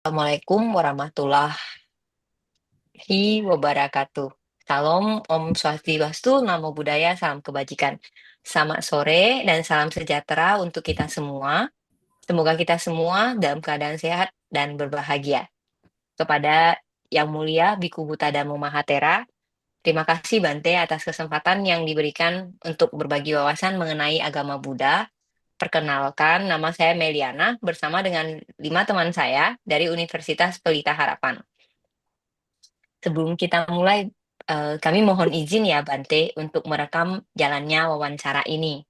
Assalamualaikum warahmatullahi wabarakatuh. Salam, Om Swastiastu, Namo Buddhaya, salam kebajikan. Selamat sore dan salam sejahtera untuk kita semua. Semoga kita semua dalam keadaan sehat dan berbahagia. Kepada Yang Mulia Biku Buddhadhammo Mahathera, terima kasih Bante atas kesempatan yang diberikan untuk berbagi wawasan mengenai agama Buddha. Perkenalkan, nama saya Meliana bersama dengan 5 teman saya dari Universitas Pelita Harapan. Sebelum kita mulai, kami mohon izin ya Bante untuk merekam jalannya wawancara ini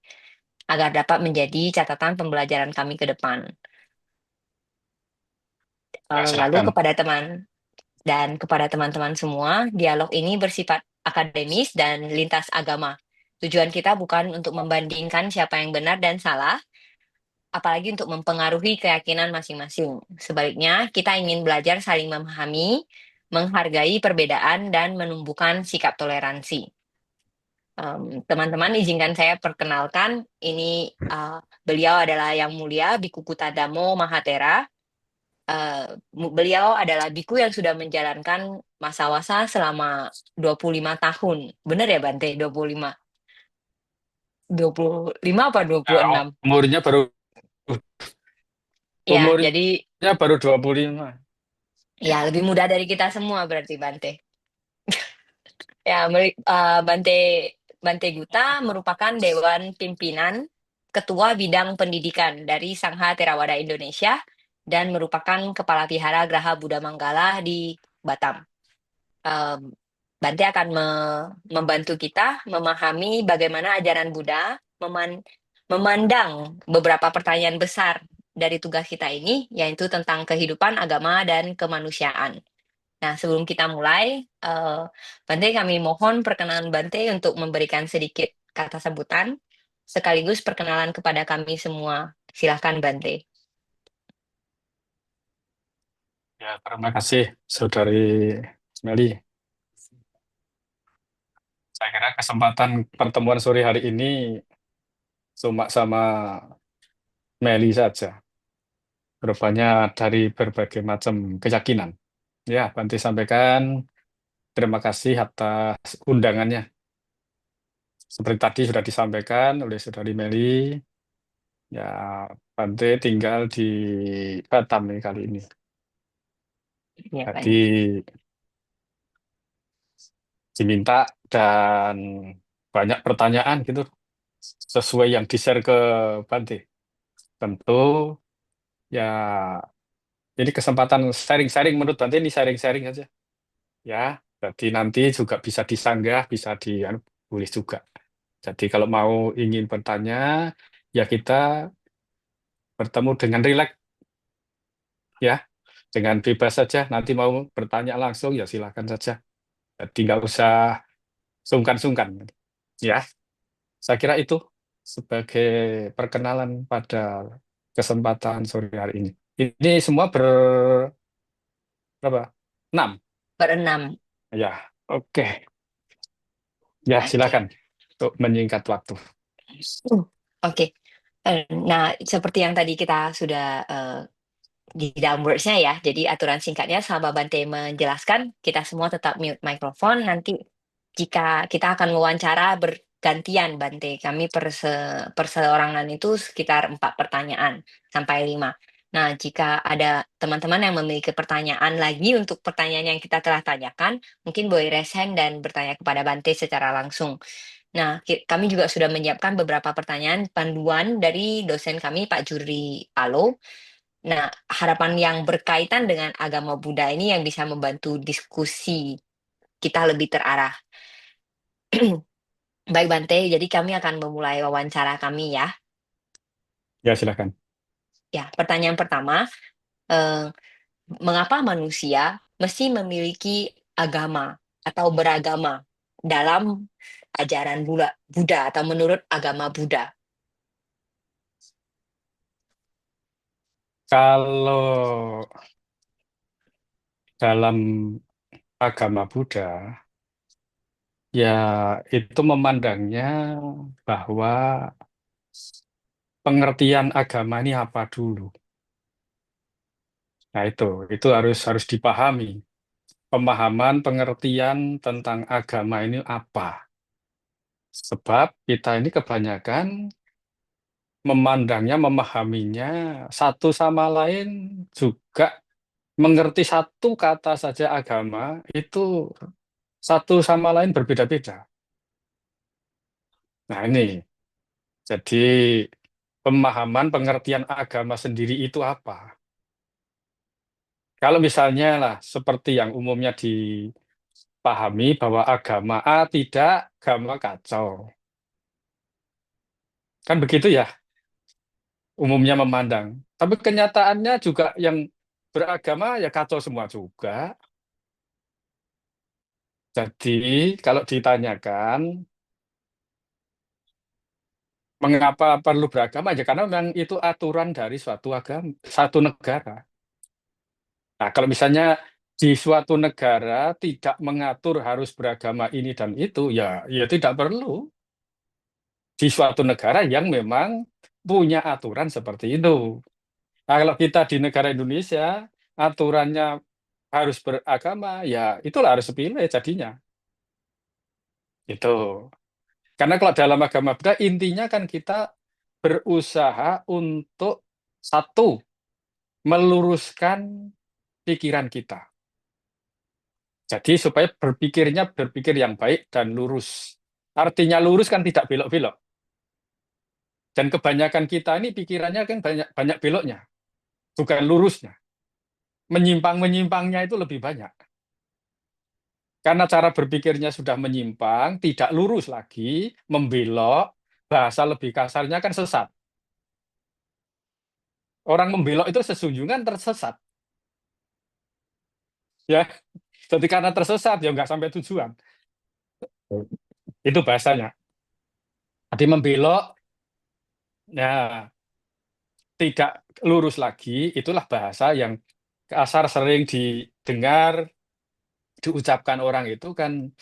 agar dapat menjadi catatan pembelajaran kami ke depan. Ya, Lalu silahkan. kepada teman-teman semua, dialog ini bersifat akademis dan lintas agama. Tujuan kita bukan untuk membandingkan siapa yang benar dan salah, apalagi untuk mempengaruhi keyakinan masing-masing. Sebaliknya, kita ingin belajar saling memahami, menghargai perbedaan, dan menumbuhkan sikap toleransi. Teman-teman, izinkan saya perkenalkan, ini beliau adalah Yang Mulia Biku Buddhadhammo Mahathera. Beliau adalah biku yang sudah menjalankan masa wasa selama 25 tahun. Benar ya Bante? 25 apa Nah, 26? umurnya baru Ya, umurnya jadi baru 25. ya lebih muda dari kita semua berarti Bante. Ya, Bante Bante Guta merupakan Dewan Pimpinan Ketua Bidang Pendidikan dari Sangha Theravada Indonesia dan merupakan Kepala Vihara Graha Buddha Manggala di Batam. Em, Bante akan membantu kita memahami bagaimana ajaran Buddha memandang beberapa pertanyaan besar dari tugas kita ini, yaitu tentang kehidupan, agama, dan kemanusiaan. Nah, sebelum kita mulai, Bante kami mohon perkenalan Bante untuk memberikan sedikit kata sambutan, sekaligus perkenalan kepada kami semua. Silahkan Bante. Ya, terima kasih Saudari Meli. Saya kira kesempatan pertemuan sore hari ini cuma sama Meli saja. Rupanya dari berbagai macam keyakinan. Ya, Bante sampaikan terima kasih atas undangannya. Seperti tadi sudah disampaikan oleh Saudari Meli, ya Bante tinggal di Batam nih kali ini. Ya, Jadi Bante. diminta dan banyak pertanyaan gitu sesuai yang di-share ke Bante. Tentu ya jadi kesempatan sharing-sharing menurut Bante ini sharing-sharing aja. Ya, jadi nanti juga bisa disanggah, bisa tulis juga. Jadi kalau mau ingin bertanya, ya kita bertemu dengan rileks ya, dengan bebas saja. Nanti mau bertanya langsung ya silakan saja. Jadi nggak usah sungkan-sungkan. Ya, saya kira itu sebagai perkenalan pada kesempatan sore hari ini. Ini semua berapa? 6. Berenam. Ya, oke. Ya, Oke. silakan untuk menyingkat waktu. Oke. Nah, seperti yang tadi kita sudah di dalam words-nya ya, jadi aturan singkatnya sama Bante menjelaskan, kita semua tetap mute mikrofon, nanti jika kita akan wawancara bergantian Bante, kami perseorangan itu sekitar 4 pertanyaan sampai 5. Nah, jika ada teman-teman yang memiliki pertanyaan lagi untuk pertanyaan yang kita telah tanyakan, mungkin boleh raise hand dan bertanya kepada Bante secara langsung. Nah, kami juga sudah menyiapkan beberapa pertanyaan panduan dari dosen kami, Pak Juri Alo. Nah, harapan yang berkaitan dengan agama Buddha ini yang bisa membantu diskusi kita lebih terarah. Baik Bante, jadi kami akan memulai wawancara kami ya. Ya, silakan. Ya, pertanyaan pertama, eh, mengapa manusia mesti memiliki agama atau beragama dalam ajaran Buddha atau menurut agama Buddha? Kalau dalam agama Buddha, ya itu memandangnya bahwa pengertian agama ini apa dulu. Nah, itu harus harus dipahami. Pemahaman, pengertian tentang agama ini apa? Sebab kita ini kebanyakan memandangnya, memahaminya satu sama lain juga mengerti satu kata saja agama itu satu sama lain berbeda-beda. Nah, ini jadi pemahaman, pengertian agama sendiri itu apa? Kalau misalnya lah seperti yang umumnya dipahami bahwa agama A tidak, agama kacau. Kan begitu ya umumnya memandang. Tapi kenyataannya juga yang beragama ya kacau semua juga. Jadi kalau ditanyakan mengapa perlu beragama ya karena memang itu aturan dari suatu agama, satu negara. Nah, kalau misalnya di suatu negara tidak mengatur harus beragama ini dan itu ya ya tidak perlu di suatu negara yang memang punya aturan seperti itu. Nah, kalau kita di negara Indonesia aturannya harus beragama ya itulah harus sepilih jadinya. Itu. Karena kalau dalam agama Buddha intinya kan kita berusaha untuk satu meluruskan pikiran kita. Jadi supaya berpikirnya berpikir yang baik dan lurus. Artinya lurus kan tidak belok-belok. Dan kebanyakan kita ini pikirannya kan banyak banyak beloknya, bukan lurusnya. Menyimpang-menyimpangnya itu lebih banyak. Karena cara berpikirnya sudah menyimpang, tidak lurus lagi, membelok, bahasa lebih kasarnya kan sesat. Orang membelok itu sesungguhnya tersesat. Ya, jadi karena tersesat ya nggak sampai tujuan. Itu bahasanya. Jadi membelok, ya tidak lurus lagi, itulah bahasa yang kasar sering didengar, diucapkan orang itu kan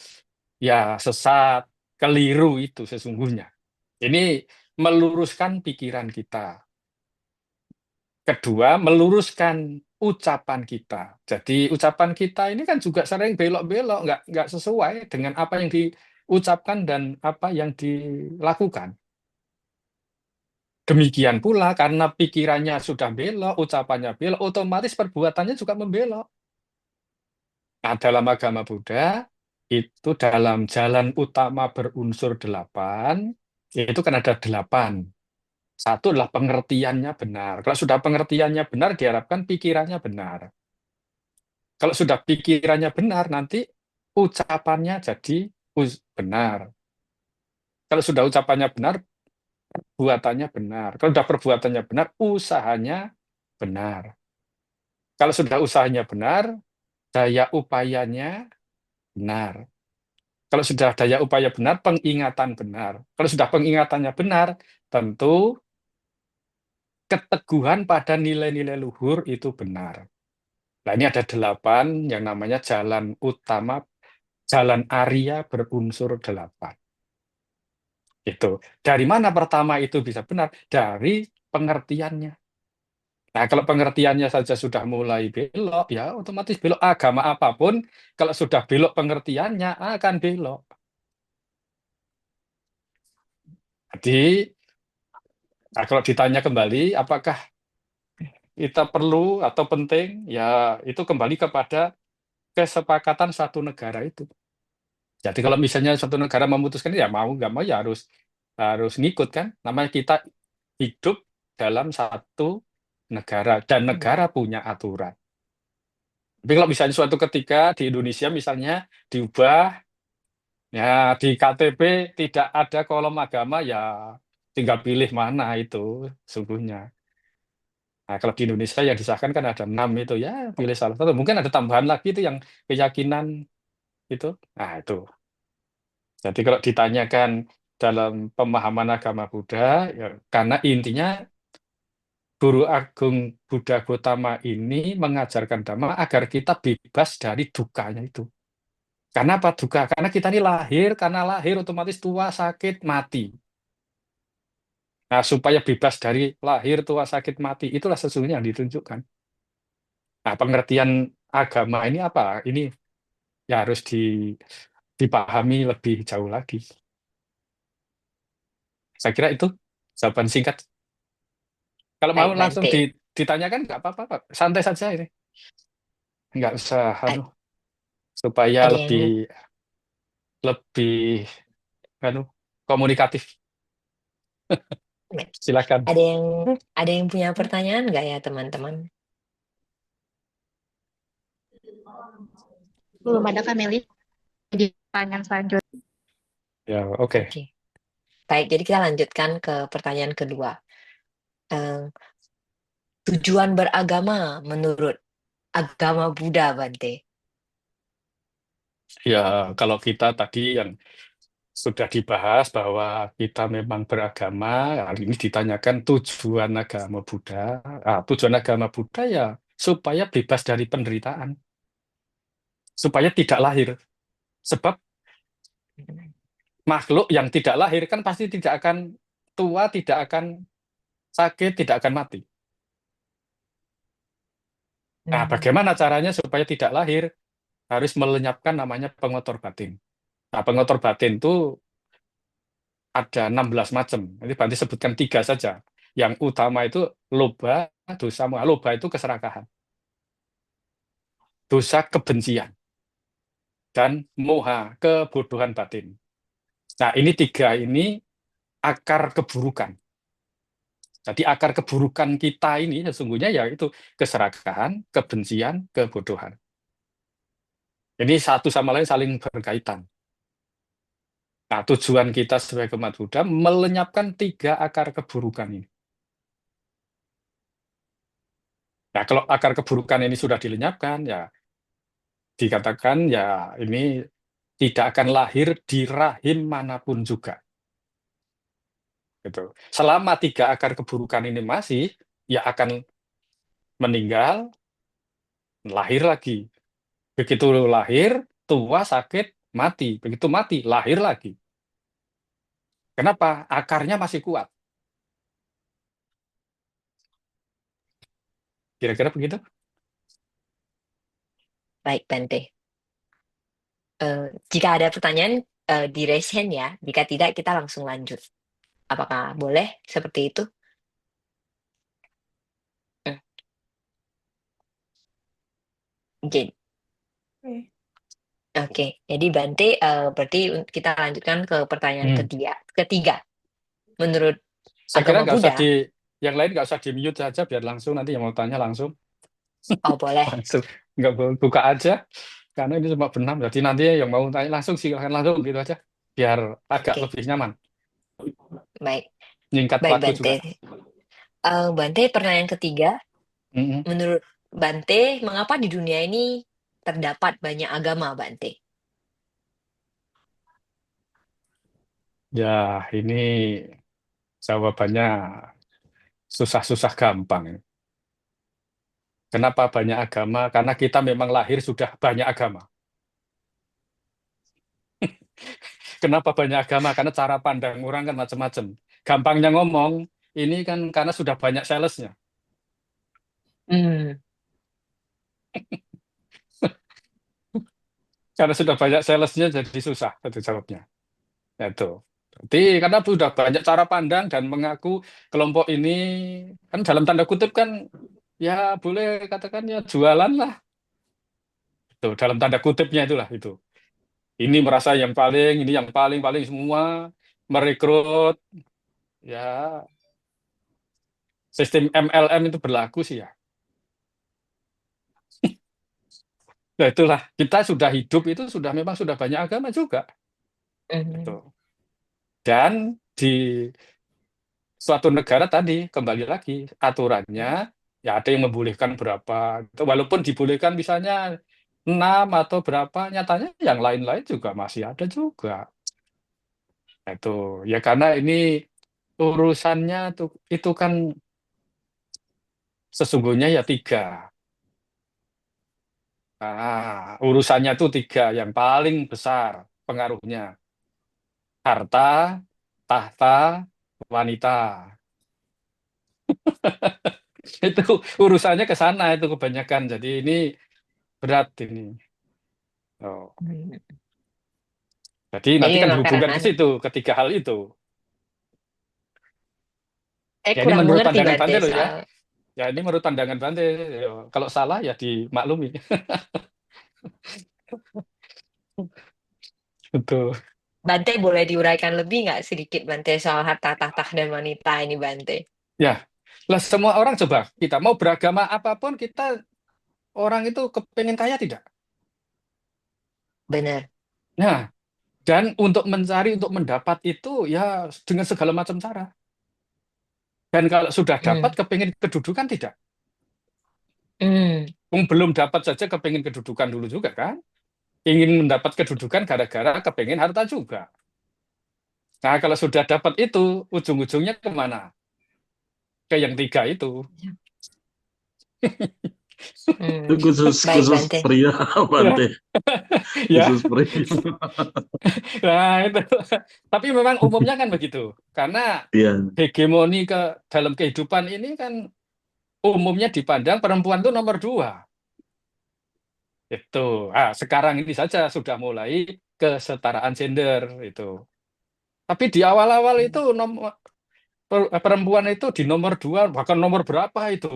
ya sesat, keliru itu sesungguhnya. Ini meluruskan pikiran kita. Kedua, meluruskan ucapan kita. Jadi ucapan kita ini kan juga sering belok-belok, nggak sesuai dengan apa yang diucapkan dan apa yang dilakukan. Demikian pula karena pikirannya sudah belok, ucapannya belok, otomatis perbuatannya juga membelok. Nah, dalam agama Buddha, itu dalam jalan utama berunsur delapan, itu kan ada delapan. Satu adalah pengertiannya benar. Kalau sudah pengertiannya benar, diharapkan pikirannya benar. Kalau sudah pikirannya benar, nanti ucapannya jadi benar. Kalau sudah ucapannya benar, perbuatannya benar. Kalau sudah perbuatannya benar, usahanya benar. Kalau sudah usahanya benar, daya upayanya benar. Kalau sudah daya upaya benar, pengingatan benar. Kalau sudah pengingatannya benar, tentu keteguhan pada nilai-nilai luhur itu benar. Nah, ini ada delapan yang namanya jalan utama, jalan Arya berunsur delapan. Itu. Dari mana pertama itu bisa benar? Dari pengertiannya. Nah, kalau pengertiannya saja sudah mulai belok, ya otomatis belok agama apapun. Kalau sudah belok pengertiannya akan belok. Jadi, nah, kalau ditanya kembali, apakah kita perlu atau penting? Ya, itu kembali kepada kesepakatan satu negara itu. Jadi kalau misalnya suatu negara memutuskan ya mau nggak mau ya harus harus ngikut kan. Namanya kita hidup dalam satu negara dan negara punya aturan. Tapi kalau misalnya suatu ketika di Indonesia misalnya diubah ya di KTP tidak ada kolom agama ya tinggal pilih mana itu sungguhnya. Nah, kalau di Indonesia yang disahkan kan ada enam itu ya pilih salah satu. Mungkin ada tambahan lagi itu yang keyakinan itu. Nah, itu. Jadi kalau ditanyakan dalam pemahaman agama Buddha, ya, karena intinya Guru Agung Buddha Gotama ini mengajarkan Dhamma agar kita bebas dari dukanya itu. Karena apa duka? Karena kita ini lahir, karena lahir otomatis tua, sakit, mati. Nah, supaya bebas dari lahir, tua, sakit, mati, itulah sesungguhnya yang ditunjukkan. Nah, pengertian agama ini apa? Ini ya harus dipahami lebih jauh lagi. Saya kira itu jawaban singkat. Kalau mau Baik, langsung Bante. ditanyakan nggak apa-apa, Pak. Santai saja ini. Nggak usah, A- supaya Ada yang lebih lebih anu, komunikatif. Silakan. ada yang ada yang punya pertanyaan nggak ya, teman-teman? Belum ada Kameli di pertanyaan selanjutnya. Ya, oke. Oke. Baik, jadi kita lanjutkan ke pertanyaan kedua. Eh, Tujuan beragama menurut agama Buddha, Bante. Ya, kalau kita tadi yang sudah dibahas bahwa kita memang beragama, hari ini ditanyakan tujuan agama Buddha. Tujuan agama Buddha ya supaya bebas dari penderitaan, supaya tidak lahir. Sebab makhluk yang tidak lahir kan pasti tidak akan tua, tidak akan sakit, tidak akan mati. Nah, Hmm. bagaimana caranya supaya tidak lahir? Harus melenyapkan namanya pengotor batin. Nah, pengotor batin itu ada 16 macam. Nanti Banti sebutkan tiga saja. Yang utama itu loba, dosa moha. Loba itu keserakahan. Dosa kebencian. Dan moha, kebodohan batin. Nah, ini tiga ini akar keburukan. Jadi akar keburukan kita ini sesungguhnya yaitu keserakahan, kebencian, kebodohan. Ini satu sama lain saling berkaitan. Nah, tujuan kita sebagai umat Buddha melenyapkan tiga akar keburukan ini. Nah, kalau akar keburukan ini sudah dilenyapkan, ya dikatakan ya ini tidak akan lahir di rahim manapun juga. Gitu. Selama tiga akar keburukan ini masih, ya akan meninggal, lahir lagi. Begitu lahir, tua, sakit, mati. Begitu mati, lahir lagi. Kenapa? Akarnya masih kuat. Kira-kira begitu? Baik, Bante. Jika ada pertanyaan, di raise hand ya. Jika tidak, kita langsung lanjut. Apakah boleh seperti itu? Hmm, Oke, oke. Jadi Bante, berarti kita lanjutkan ke pertanyaan Hmm. ketiga. Ketiga, menurut Saya kira agama nggak usah Buddha, yang lain nggak usah di mute saja, biar langsung nanti yang mau tanya langsung, oh boleh. langsung nggak buka aja, karena ini cuma benam. Jadi nanti yang mau tanya langsung silakan langsung gitu aja, biar agak Oke, lebih nyaman, baik. nyingkat Baik, waktu Bante. juga. Bante, pertanyaan ketiga, Mm-mm. menurut Bante, mengapa di dunia ini terdapat banyak agama, Bante? Ya, ini jawabannya susah-susah gampang. Kenapa banyak agama? Karena kita memang lahir sudah banyak agama. Kenapa banyak agama? Karena cara pandang orang kan macam-macam. Gampangnya ngomong, ini kan karena sudah banyak salesnya. Hmm. Karena sudah banyak salesnya jadi susah itu jawabnya. Itu. Jadi karena sudah banyak cara pandang dan mengaku kelompok ini kan dalam tanda kutip kan ya boleh katakan ya jualan lah. Itu dalam tanda kutipnya itulah itu. Ini merasa yang paling, ini yang paling paling semua merekrut ya sistem MLM itu berlaku sih ya. Nah itulah kita sudah hidup itu sudah memang sudah banyak agama juga. Hmm. Itu. Dan di suatu negara tadi kembali lagi aturannya ya ada yang membolehkan berapa. Walaupun dibolehkan misalnya 6 atau berapa, nyatanya yang lain-lain juga masih ada juga. Nah, itu ya karena ini urusannya tuh itu kan sesungguhnya ya tiga. Urusannya tuh tiga yang paling besar pengaruhnya. Harta, tahta, wanita. Itu urusannya ke sana itu kebanyakan. Jadi ini berat ini. Oh. Hmm. Jadi Jadi nanti kan memang hubungan karena ke situ ketiga hal itu. Ya ini kurang menurut mengerti pandangan Bante Bante loh ya. soal. Ya ini menurut pandangan Bante. Ya, kalau salah ya dimaklumi. Betul. Bante boleh diuraikan lebih nggak sedikit Bante soal harta tahta dan wanita ini Bante? Ya, lah semua orang coba kita mau beragama apapun kita orang itu kepengen kaya tidak? Benar. Nah, dan untuk mencari untuk mendapat itu ya dengan segala macam cara. Dan kalau sudah dapat Hmm. kepengen kedudukan tidak? Hmm. Belum dapat saja kepengen kedudukan dulu juga kan? Ingin mendapat kedudukan gara-gara kepengen harta juga. Nah, kalau sudah dapat itu, ujung-ujungnya kemana? Ke yang tiga itu. Hmm. Itu khusus Baik khusus Bante. pria Ya, Bante, ya. khusus pria. Nah, itu. Tapi memang umumnya kan begitu. Karena Iya, hegemoni ke dalam kehidupan ini kan umumnya dipandang perempuan itu nomor dua. Itu. Ah, sekarang ini saja sudah mulai kesetaraan gender itu. Tapi di awal-awal itu perempuan itu di nomor dua, bahkan nomor berapa itu.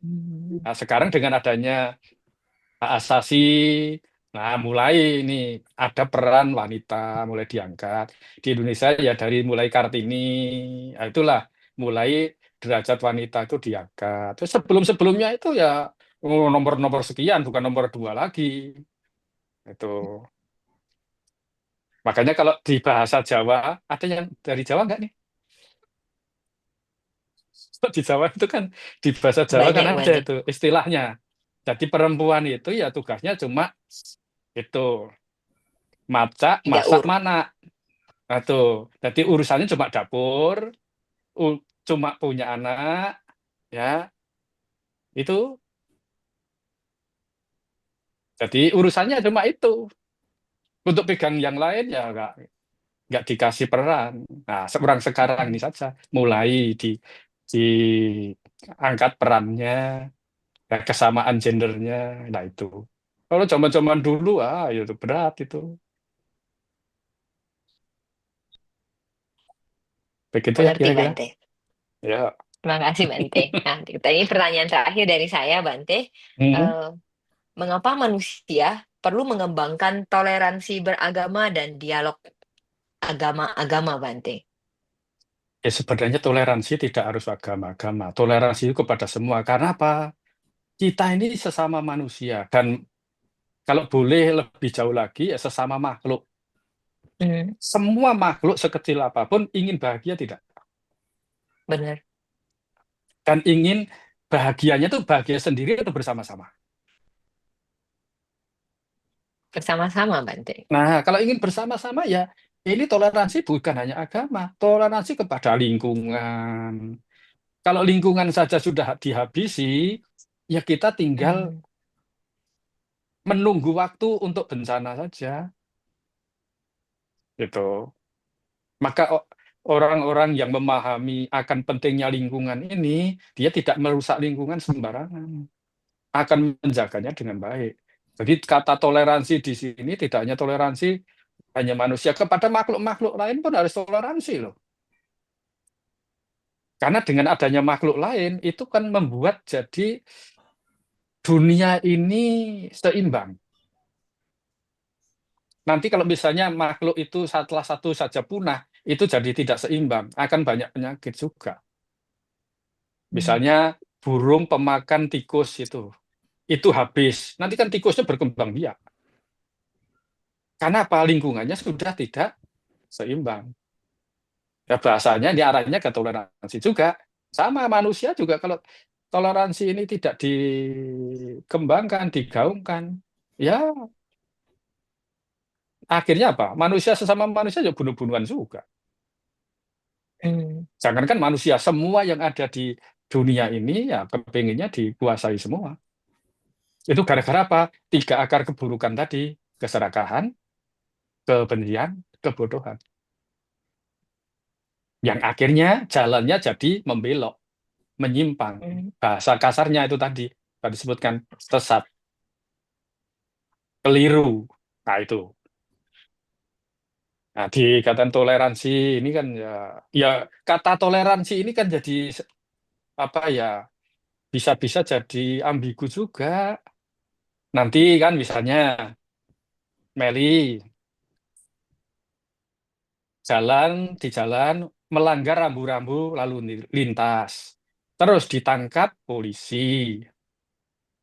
Hmm. Nah, sekarang dengan adanya hak asasi, nah mulai ini ada peran wanita mulai diangkat. Di Indonesia ya dari mulai Kartini, nah, itulah mulai derajat wanita itu diangkat. Terus sebelum-sebelumnya itu ya nomor-nomor sekian, bukan nomor dua lagi. Itu. Makanya kalau di bahasa Jawa, ada yang dari Jawa nggak nih? Di Jawa itu kan, di bahasa Jawa kan Banyak ada Bante. itu istilahnya. Jadi perempuan itu ya tugasnya cuma itu masak, masak, Jaur. mana. Nah, tuh. Jadi urusannya cuma dapur, cuma punya anak, ya itu. Jadi urusannya cuma itu. Untuk pegang yang lain ya nggak dikasih peran. Nah, seorang sekarang ini saja mulai diangkat perannya, ya, kesamaan gendernya. Nah itu. Kalau zaman-zaman dulu, ya itu berat itu. Begitu ya Mengerti kira-kira. Bante. Ya. Terima kasih Bante. Nah, kita ini pertanyaan terakhir dari saya Bante. Hmm. Eh, Mengapa manusia perlu mengembangkan toleransi beragama dan dialog agama-agama Bante? Ya sebenarnya toleransi tidak harus agama-agama. Toleransi itu kepada semua. Karena apa? Kita ini sesama manusia. Dan kalau boleh lebih jauh lagi, ya sesama makhluk. Hmm, Semua makhluk sekecil apapun ingin bahagia tidak? benar. Dan ingin bahagianya itu bahagia sendiri atau bersama-sama. Bersama-sama Bante. Nah, kalau ingin bersama-sama ya ini toleransi bukan hanya agama, toleransi kepada lingkungan. Kalau lingkungan saja sudah dihabisi, ya kita tinggal Hmm, menunggu waktu untuk bencana saja. Gitu. Maka orang-orang yang memahami akan pentingnya lingkungan ini, dia tidak merusak lingkungan sembarangan, akan menjaganya dengan baik. Jadi kata toleransi di sini tidak hanya toleransi hanya manusia, kepada makhluk-makhluk lain pun harus toleransi loh. Karena dengan adanya makhluk lain itu kan membuat jadi dunia ini seimbang. Nanti kalau misalnya makhluk itu salah satu saja punah, itu jadi tidak seimbang, akan banyak penyakit juga. hmm, Misalnya burung pemakan tikus itu habis. Nanti kan tikusnya berkembang biak. Karena apa? Lingkungannya sudah tidak seimbang. Ya bahasanya diarahnya ke toleransi juga. Sama manusia juga kalau toleransi ini tidak dikembangkan, digaungkan, ya akhirnya apa? Manusia sesama manusia juga bunuh-bunuhan juga. hmm, Jangankan manusia, semua yang ada di dunia ini ya kepinginnya dikuasai semua. Itu gara-gara apa? Tiga akar keburukan tadi, keserakahan, kebencian, kebodohan. Yang akhirnya jalannya jadi membelok. menyimpang. Hmm. Bahasa kasarnya itu tadi disebutkan sesat, keliru. Nah, itu. Nah, di kata toleransi ini kan ya kata toleransi ini kan jadi apa ya, bisa-bisa jadi ambigu juga. Nanti kan misalnya Meli di jalan melanggar rambu-rambu lalu lintas. Terus ditangkap polisi.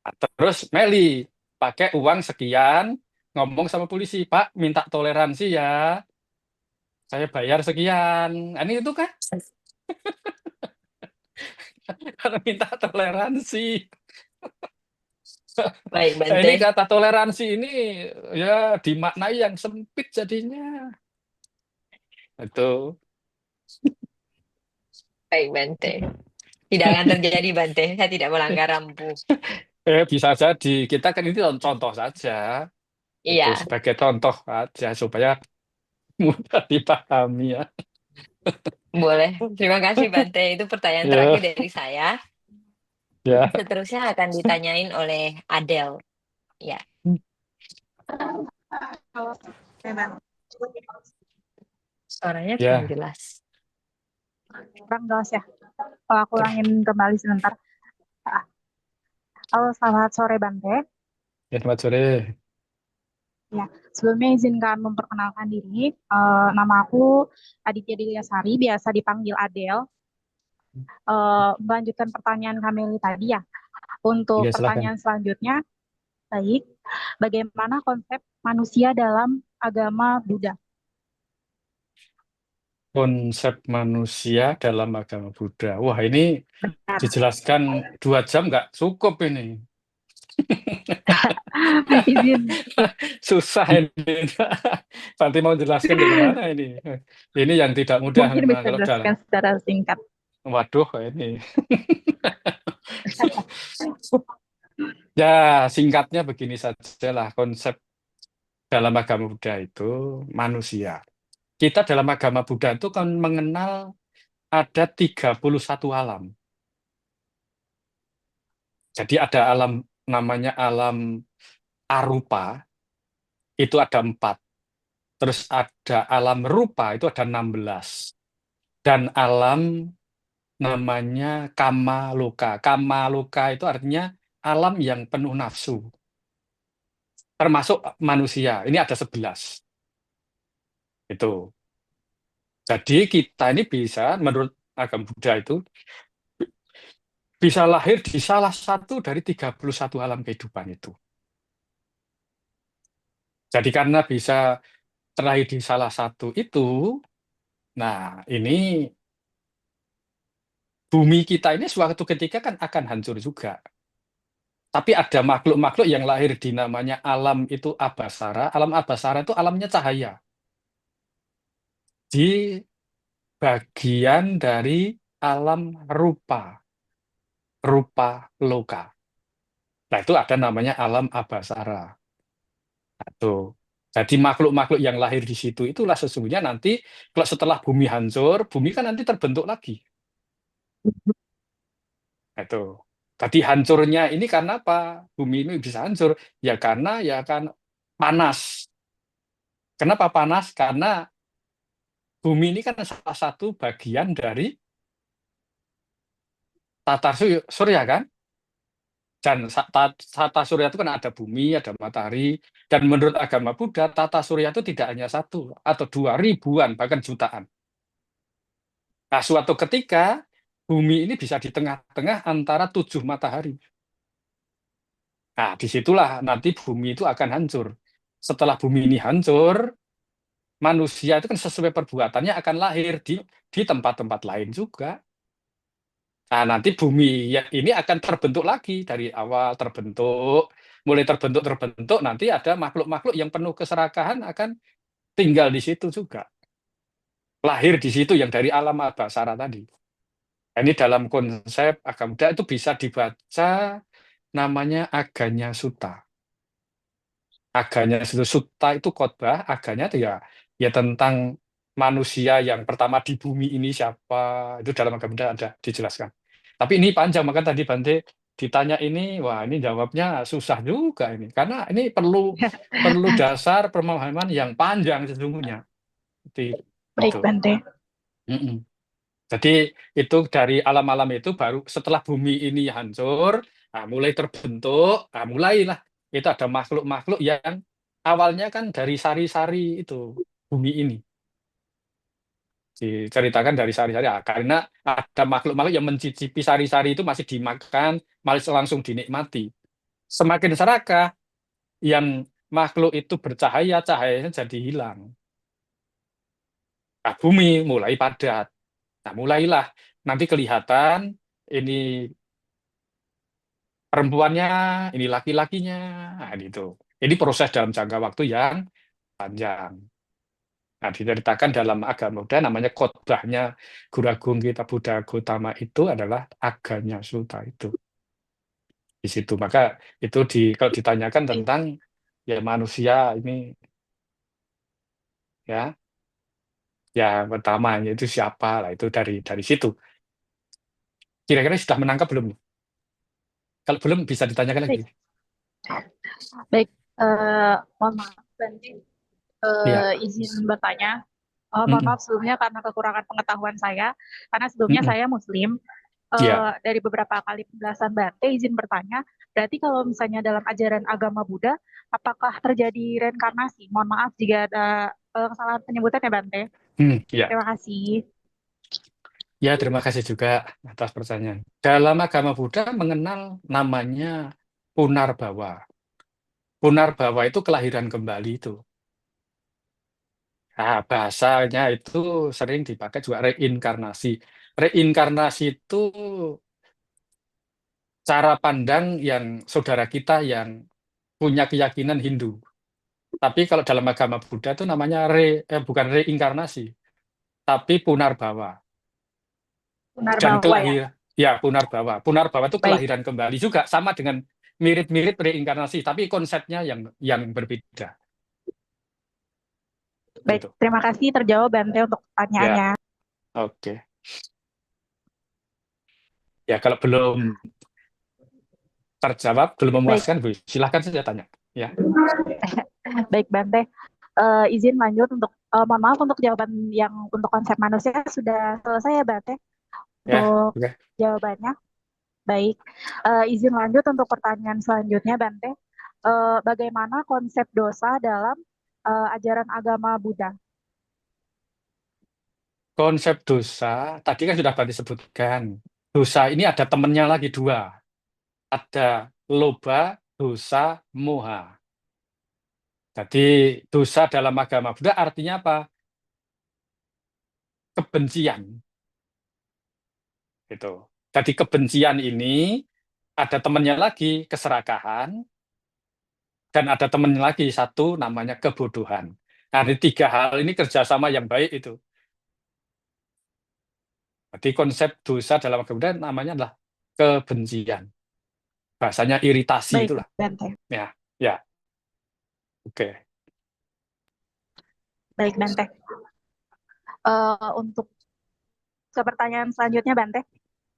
Nah, terus Meli pakai uang sekian ngomong sama polisi, Pak, minta toleransi ya. Saya bayar sekian. Nah, ini itu kan karena minta toleransi. Baik, Nah, ini Bante. kata toleransi ini ya dimaknai yang sempit jadinya. Itu. Baik, Bante. Tidak akan terjadi, Bante. Saya tidak melanggar rambu. Bisa jadi kita kan ini contoh saja. Itu Iya, sebagai contoh aja supaya mudah dipahami ya. boleh. Terima kasih, Bante. Itu pertanyaan terakhir Ya, dari saya. ya. Seterusnya akan ditanyain oleh Adele. Ya, Kalau memang suaranya kurang Ya, jelas. kurang jelas ya. Kalau aku Kurang. ulangin kembali sebentar. Ah, Halo, selamat sore Bante. ya selamat sore. Ya, sebelumnya izinkan memperkenalkan diri. Nama aku Aditya Dilyasari, biasa dipanggil Adele. Melanjutkan pertanyaan Kameli tadi ya. Untuk Ya, silahkan. pertanyaan selanjutnya, baik, bagaimana konsep manusia dalam agama Buddha? Konsep manusia dalam agama Buddha. Wah, ini Benar. dijelaskan 2 jam nggak cukup ini. Izin, Susah ini. Nanti mau jelaskan dari mana ini? Ini yang tidak mudah mungkin memang bisa kalau dalam. dijelaskan secara singkat. Waduh, ini. Ya, singkatnya begini saja lah. Konsep dalam agama Buddha itu manusia. Kita dalam agama Buddha itu kan mengenal ada 31 alam. Jadi ada alam namanya alam arupa, itu ada 4. Terus ada alam rupa, itu ada 16. Dan alam namanya kama loka. Kama loka itu artinya alam yang penuh nafsu. Termasuk manusia. Ini ada 11. Itu. Jadi kita ini bisa, menurut agama Buddha itu, bisa lahir di salah satu dari 31 alam kehidupan itu. Jadi karena bisa terlahir di salah satu itu, nah ini bumi kita ini suatu ketika kan akan hancur juga. Tapi ada makhluk-makhluk yang lahir di namanya alam itu Abasara. Alam Abasara itu alamnya cahaya. Di bagian dari alam rupa, rupa loka. Nah itu ada namanya alam Abasara. Tuh. Jadi makhluk-makhluk yang lahir di situ itulah sesungguhnya nanti kalau setelah bumi hancur, bumi kan nanti terbentuk lagi. Nah, itu. Tadi hancurnya ini karena apa? Bumi ini bisa hancur ya karena ya kan panas. Kenapa panas? Karena bumi ini kan salah satu bagian dari tata surya kan? Dan tata surya itu kan ada bumi, ada matahari. Dan menurut agama Buddha, tata surya itu tidak hanya satu atau dua, ribuan, bahkan jutaan. Nah, suatu ketika bumi ini bisa di tengah-tengah antara 7 matahari. Nah, disitulah nanti bumi itu akan hancur. Setelah bumi ini hancur, manusia itu kan sesuai perbuatannya akan lahir di tempat-tempat lain juga. Nah, nanti bumi ya, ini akan terbentuk lagi dari awal terbentuk, mulai terbentuk, nanti ada makhluk-makhluk yang penuh keserakahan akan tinggal di situ juga. Lahir di situ yang dari alam abasara tadi. Nah, ini dalam konsep agama Buddha itu bisa dibaca namanya Aganya Sutta. Aganya Sutta itu khotbah, aganya itu ya tentang manusia yang pertama di bumi ini siapa, itu dalam agama Buddha ada dijelaskan. Tapi ini panjang, maka tadi Bante ditanya ini, wah ini jawabnya susah juga ini, karena ini perlu dasar pemahaman yang panjang sesungguhnya. Baik, Itu. Bante. Mm-mm. Jadi itu dari alam-alam itu baru setelah bumi ini hancur, mulai terbentuk, mulailah itu ada makhluk-makhluk yang awalnya kan dari sari-sari itu bumi ini. Diceritakan dari sari-sari, karena ada makhluk-makhluk yang mencicipi sari-sari itu masih dimakan, malah langsung dinikmati. Semakin serakah yang makhluk itu bercahaya, cahayanya jadi hilang. Nah, bumi mulai padat. Nah, mulailah nanti kelihatan ini perempuannya, ini laki-lakinya, nah, gitu. Ini proses dalam jangka waktu yang panjang. Nah, diceritakan dalam agama Buddha namanya khotbahnya Guru Agung kita Buddha Gautama itu adalah Aganya Sutta itu. Di situ. Maka itu kalau ditanyakan tentang ya manusia ini ya, yang pertama itu siapa lah, itu dari situ. Kira-kira sudah menangkap belum? Kalau belum bisa ditanyakan lagi. Baik, baik. Mohon maaf, Bante. Iya. Izin bertanya. Mohon Mm-mm. maaf sebelumnya karena kekurangan pengetahuan saya. Karena sebelumnya Mm-mm. saya Muslim. Iya. Dari beberapa kali penjelasan Bante, izin bertanya. Berarti kalau misalnya dalam ajaran agama Buddha, apakah terjadi reinkarnasi? Mohon maaf jika ada kesalahan penyebutan ya, Bante. Iya. Terima kasih. Ya, terima kasih juga atas pertanyaan. Dalam agama Buddha mengenal namanya Punarbawa. Punarbawa itu kelahiran kembali itu. Nah, bahasanya itu sering dipakai juga reinkarnasi. Reinkarnasi itu cara pandang yang saudara kita yang punya keyakinan Hindu. Tapi kalau dalam agama Buddha itu namanya bukan reinkarnasi, tapi Punarbawa. Dan Punarbawa ya. Punarbawa. Punarbawa itu Baik, kelahiran kembali juga sama dengan mirip-mirip reinkarnasi, tapi konsepnya yang berbeda. baik. Gitu. Terima kasih terjawab Bante untuk Ya, pertanyaannya. oke. Ya, kalau belum terjawab, belum Baik, memuaskan, Bu, silahkan saja tanya. Ya, baik Bante. Izin lanjut untuk mohon maaf untuk jawaban yang untuk konsep manusia sudah selesai ya Bante ya, untuk oke. jawabannya. Baik, izin lanjut untuk pertanyaan selanjutnya Bante. Bagaimana konsep dosa dalam ajaran agama Buddha? Konsep dosa, tadi kan sudah Bante sebutkan. Dosa ini ada temennya lagi dua. Ada loba, dosa, moha. Jadi dosa dalam agama Buddha artinya apa? Kebencian. Gitu. Jadi kebencian ini ada temennya lagi, keserakahan, dan ada temennya lagi, satu namanya kebodohan. Nah, di tiga hal ini kerjasama yang baik itu. Jadi konsep dosa dalam agama Buddha namanya adalah kebencian. Bahasanya iritasi Baik itulah. Bante, Ya, ya, oke. baik Bante. Untuk ke pertanyaan selanjutnya Bante.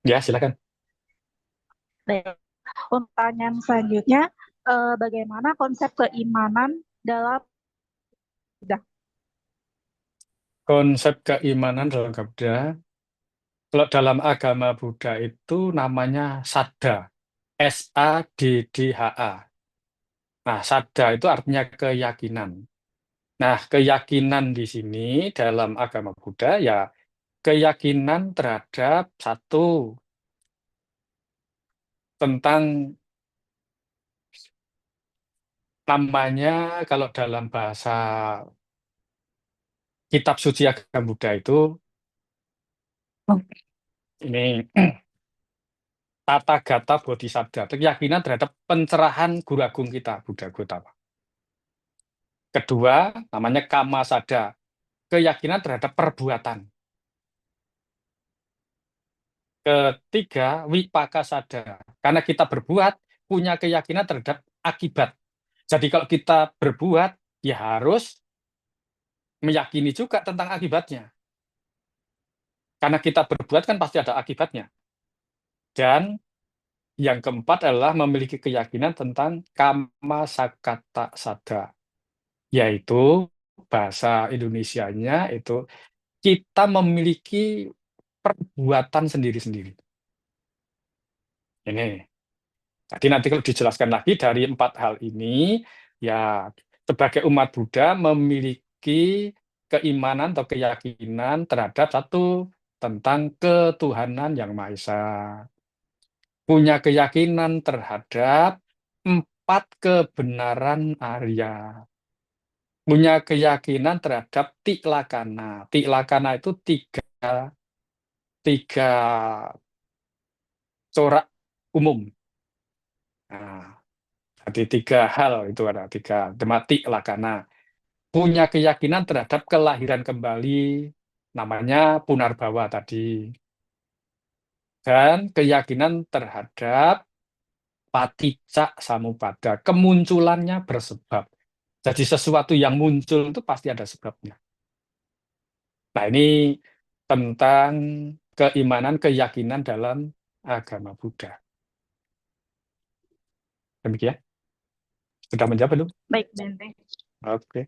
Ya, silakan. Baik. Untuk pertanyaan selanjutnya, bagaimana konsep keimanan dalam Buddha? Konsep keimanan dalam agama Buddha, kalau dalam agama Buddha itu namanya Saddha, Saddha. Nah, Saddha itu artinya keyakinan. Nah, keyakinan di sini dalam agama Buddha ya keyakinan terhadap satu tentang namanya kalau dalam bahasa kitab suci agama Buddha itu ini Tathagata Bodhisattva, keyakinan terhadap pencerahan Guru Agung kita Buddha Gautama. Kedua, namanya Kama Sada, keyakinan terhadap perbuatan. Ketiga, Wipaka Sada, karena kita berbuat punya keyakinan terhadap akibat. Jadi kalau kita berbuat, ya harus meyakini juga tentang akibatnya. Karena kita berbuat kan pasti ada akibatnya. Dan yang keempat adalah memiliki keyakinan tentang kama sakata sada, yaitu bahasa Indonesianya itu kita memiliki perbuatan sendiri-sendiri. Ini. Jadi nanti kalau dijelaskan lagi dari 4 hal ini, ya sebagai umat Buddha memiliki keimanan atau keyakinan terhadap satu tentang ketuhanan yang Maha Esa. Punya keyakinan terhadap 4 kebenaran Arya. Punya keyakinan terhadap tiklakana. Tiklakana itu tiga corak umum. Nah, jadi 3 hal itu ada 3 tematik lakana. Punya keyakinan terhadap kelahiran kembali, namanya punarbawa tadi. Dan keyakinan terhadap paticca samuppada, kemunculannya bersebab. Jadi sesuatu yang muncul itu pasti ada sebabnya. Nah, ini tentang keimanan, keyakinan dalam agama Buddha. Demikian. Sudah menjawab belum? Baik, Bante. Oke.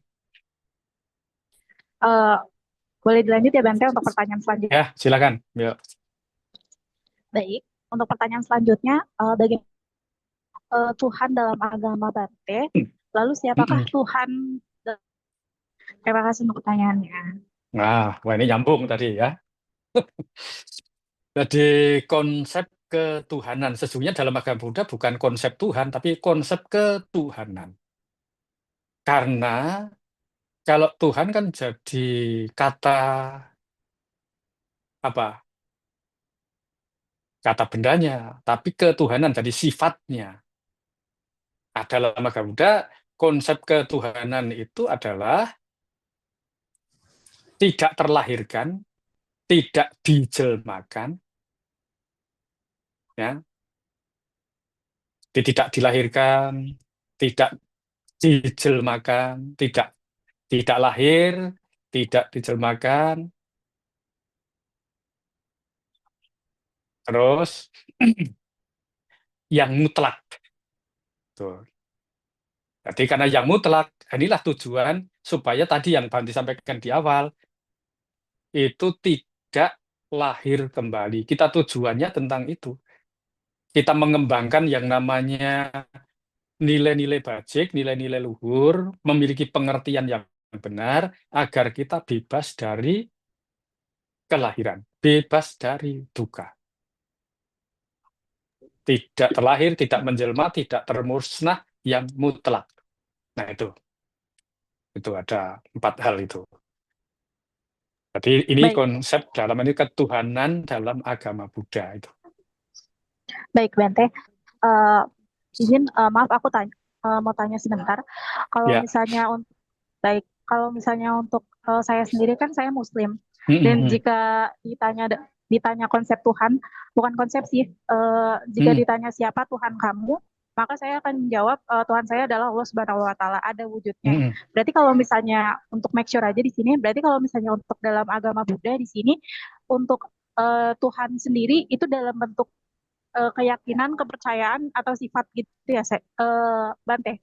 Eh, boleh dilanjut ya, Bante, untuk pertanyaan selanjutnya. Ya, silakan. Yuk. Baik, untuk pertanyaan selanjutnya, bagaimana Tuhan dalam agama Bante? Lalu siapakah Tuhan? Terima kasih untuk pertanyaannya. Nah, wah ini nyambung tadi ya. Jadi konsep ketuhanan sesungguhnya dalam agama Buddha bukan konsep Tuhan, tapi konsep ketuhanan. Karena kalau Tuhan kan jadi kata apa? Kata bendanya, tapi ketuhanan jadi sifatnya. Nah, dalam agama Buddha konsep ketuhanan itu adalah tidak terlahirkan, tidak dijelmakan, ya, tidak dilahirkan, tidak dijelmakan, tidak lahir, tidak dijelmakan, terus yang mutlak. Tuh. Jadi karena yang mutlak, inilah tujuan supaya tadi yang Bante sampaikan di awal, itu tidak lahir kembali. Kita tujuannya tentang itu. Kita mengembangkan yang namanya nilai-nilai bajik, nilai-nilai luhur, memiliki pengertian yang benar, agar kita bebas dari kelahiran, bebas dari duka. Tidak terlahir, tidak menjelma, tidak termusnah, yang mutlak. Nah itu ada 4 hal itu. Jadi ini Baik, konsep dalam ini ketuhanan dalam agama Buddha itu. baik, Bante. Maaf, aku mau tanya sebentar. Kalau Ya. misalnya kalau misalnya untuk saya sendiri kan saya Muslim, dan jika ditanya konsep Tuhan, bukan konsep sih, jika ditanya siapa Tuhan kamu, maka saya akan menjawab Tuhan saya adalah Allah Subhanahu Wa Taala, ada wujudnya. Berarti kalau misalnya untuk make sure aja di sini, berarti kalau misalnya untuk dalam agama Buddha di sini untuk Tuhan sendiri itu dalam bentuk keyakinan, kepercayaan atau sifat gitu ya, Bante?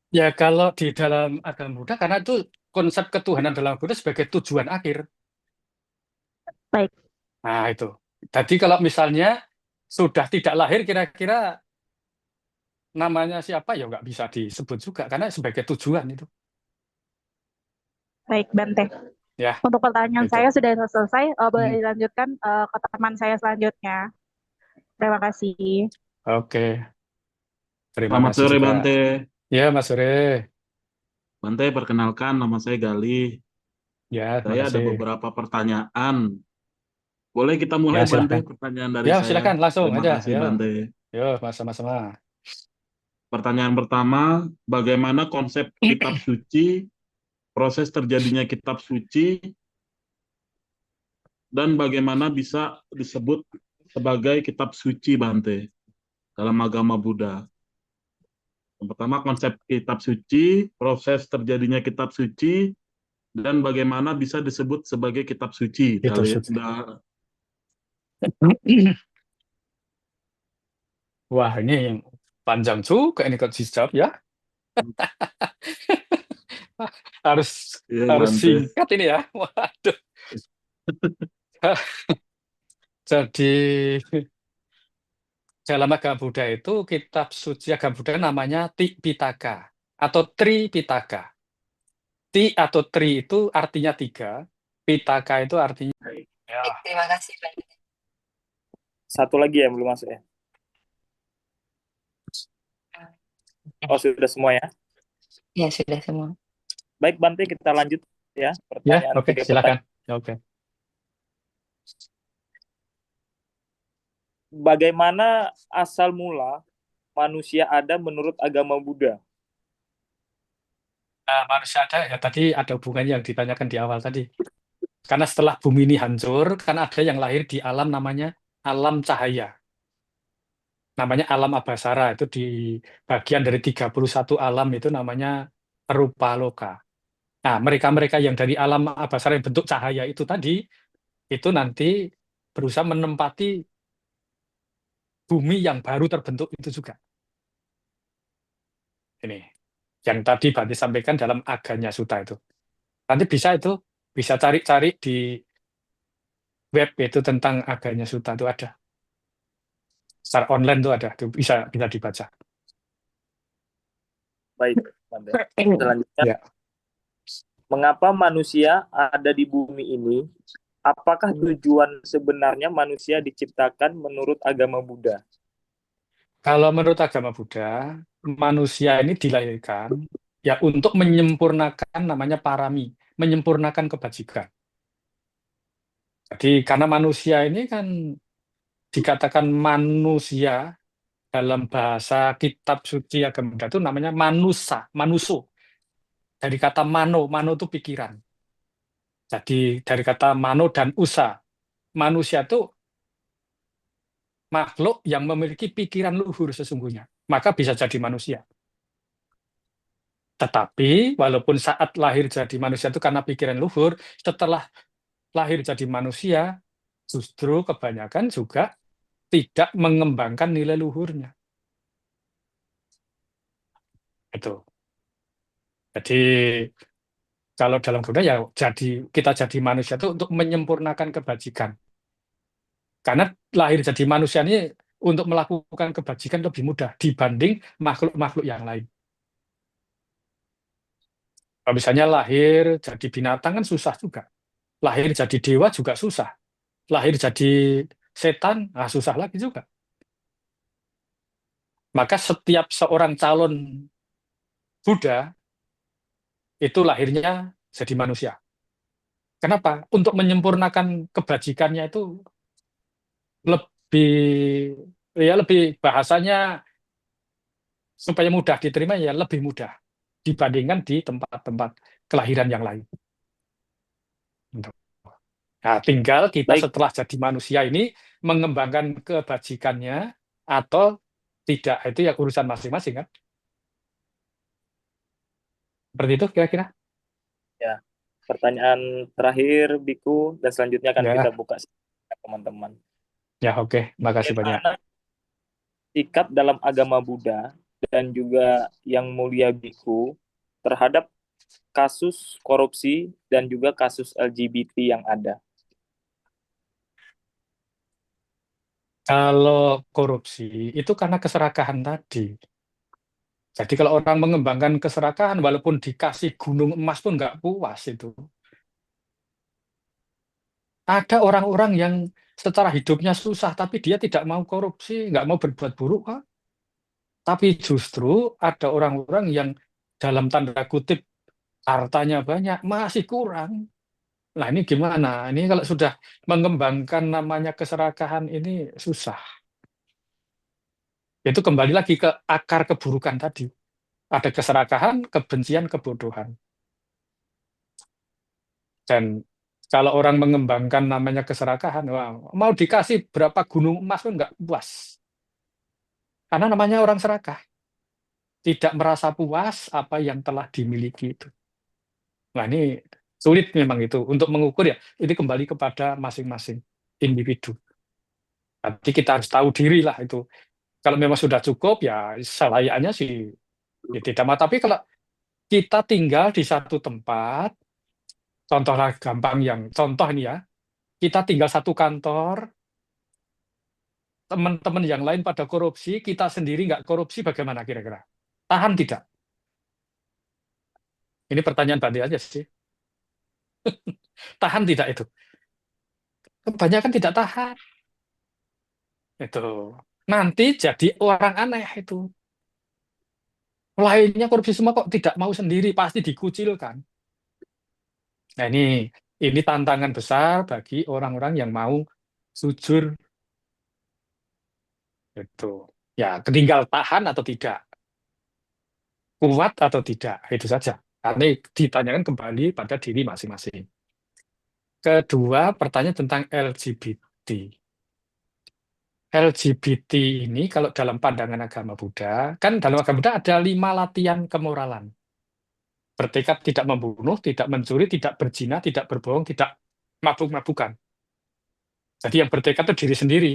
Ya kalau di dalam agama Buddha, karena itu konsep ketuhanan dalam Buddha sebagai tujuan akhir. Baik. Nah itu. Jadi kalau misalnya sudah tidak lahir, kira-kira namanya siapa ya nggak bisa disebut juga, karena sebagai tujuan itu. Baik, Bante. Ya, Untuk pertanyaan itu. saya sudah selesai, boleh dilanjutkan ke teman saya selanjutnya. Terima kasih. Oke. Terima Selamat kasih sore, juga. Bante. Ya, Mas Sore. Bante, perkenalkan, nama saya Gali. Ya, terima Saya ada kasih. beberapa pertanyaan. Boleh kita Ya, mulai, Bante, silakan. pertanyaan dari Ya, saya. silakan langsung Terima aja. kasih, Ya. Bante. Yo, sama-sama. Pertanyaan pertama, bagaimana konsep kitab suci, proses terjadinya kitab suci, dan bagaimana bisa disebut sebagai kitab suci, Bante, dalam agama Buddha? Yang pertama, konsep kitab suci, proses terjadinya kitab suci, dan bagaimana bisa disebut sebagai kitab suci. Kitab suci. Wah, ini panjang juga ini kok dijawab ya. Harus Iya, harus Bante. singkat ini ya. Waduh. Jadi dalam agama Buddha itu kitab suci agama Buddha namanya Tipitaka atau Tripitaka. Ti atau tri itu artinya tiga, Pitaka itu artinya ya. Baik, terima kasih Bante. Satu lagi yang belum masuk ya. Oh, sudah semua ya. Ya sudah semua. Baik, Bante, kita lanjut ya. Ya, Pertanyaan oke, tiga silakan. pertanyaan. Ya, oke. Bagaimana asal mula manusia ada menurut agama Buddha? Nah, manusia ada ya tadi ada hubungannya yang ditanyakan di awal tadi. Karena setelah bumi ini hancur, kan ada yang lahir di alam namanya alam cahaya. Namanya alam Abhasara, itu di bagian dari 31 alam itu namanya Rupa Loka. Nah, mereka-mereka yang dari alam Abhasara yang bentuk cahaya itu tadi, itu nanti berusaha menempati bumi yang baru terbentuk itu juga. Ini, yang tadi Bante sampaikan dalam Aganya Sutta itu. Nanti bisa cari-cari di web itu tentang Aganya Sutta itu ada. Secara online itu ada, itu bisa dibaca. Baik, Bante. Selanjutnya, Ya. mengapa manusia ada di bumi ini? Apakah tujuan sebenarnya manusia diciptakan menurut agama Buddha? Kalau menurut agama Buddha, manusia ini dilahirkan ya untuk menyempurnakan namanya parami, menyempurnakan kebajikan. Jadi karena manusia ini kan dikatakan manusia dalam bahasa kitab suci agama Buddha itu namanya manusa, manuso. Dari kata mano, mano itu pikiran. Jadi dari kata mano dan usa, manusia itu makhluk yang memiliki pikiran luhur sesungguhnya. Maka bisa jadi manusia. Tetapi walaupun saat lahir jadi manusia itu karena pikiran luhur, setelah lahir jadi manusia, justru kebanyakan juga tidak mengembangkan nilai luhurnya. Itu. Jadi kalau dalam Buddha ya kita jadi manusia itu untuk menyempurnakan kebajikan. Karena lahir jadi manusia ini untuk melakukan kebajikan lebih mudah dibanding makhluk-makhluk yang lain. Kalau misalnya lahir jadi binatang kan susah juga. Lahir jadi dewa juga susah. Lahir jadi setan, susah lagi juga. Maka setiap seorang calon Buddha itu lahirnya jadi manusia. Kenapa? Untuk menyempurnakan kebajikannya itu lebih lebih bahasanya supaya mudah diterima ya lebih mudah dibandingkan di tempat-tempat kelahiran yang lain. Nah, tinggal kita Baik, setelah jadi manusia ini mengembangkan kebajikannya atau tidak, itu ya urusan masing-masing kan. Seperti itu kira-kira. ya. Pertanyaan terakhir, Biku, dan selanjutnya akan kita Ya, buka teman-teman. ya oke. Makasih banyak. Bagaimana sikap dalam agama Buddha dan juga yang mulia Biku terhadap kasus korupsi dan juga kasus LGBT yang ada? Kalau korupsi itu karena keserakahan tadi. Jadi kalau orang mengembangkan keserakahan, walaupun dikasih gunung emas pun nggak puas itu. Ada orang-orang yang secara hidupnya susah, tapi dia tidak mau korupsi, nggak mau berbuat buruk, Pak. Tapi justru ada orang-orang yang dalam tanda kutip hartanya banyak, masih kurang. Nah ini gimana? Ini kalau sudah mengembangkan namanya keserakahan ini susah. Itu kembali lagi ke akar keburukan tadi. Ada keserakahan, kebencian, kebodohan. Dan kalau orang mengembangkan namanya keserakahan, wah, mau dikasih berapa gunung emas pun nggak puas. Karena namanya orang serakah. Tidak merasa puas apa yang telah dimiliki itu. Nah ini sulit memang itu. Untuk mengukur ya, ini kembali kepada masing-masing individu. Jadi kita harus tahu diri lah itu. Kalau memang sudah cukup, ya selayaknya sih ya tidak. Tapi kalau kita tinggal di satu tempat, contohlah gampang yang contoh ini ya, kita tinggal satu kantor, teman-teman yang lain pada korupsi, kita sendiri nggak korupsi, bagaimana kira-kira? Tahan tidak? Ini pertanyaan Bante aja sih. Tahan tidak itu? Kebanyakan tidak tahan. Itu. Nanti jadi orang aneh itu. Lainnya korupsi semua kok tidak mau sendiri, pasti dikucilkan. Nah ini tantangan besar bagi orang-orang yang mau jujur itu. Ya, tinggal tahan atau tidak, kuat atau tidak, itu saja. Karena ditanyakan kembali pada diri masing-masing. Kedua, pertanyaan tentang LGBT. LGBT ini kalau dalam pandangan agama Buddha, kan dalam agama Buddha ada 5 latihan kemoralan. Bertekad tidak membunuh, tidak mencuri, tidak berzina, tidak berbohong, tidak mabuk-mabukan. Jadi yang bertekad itu diri sendiri.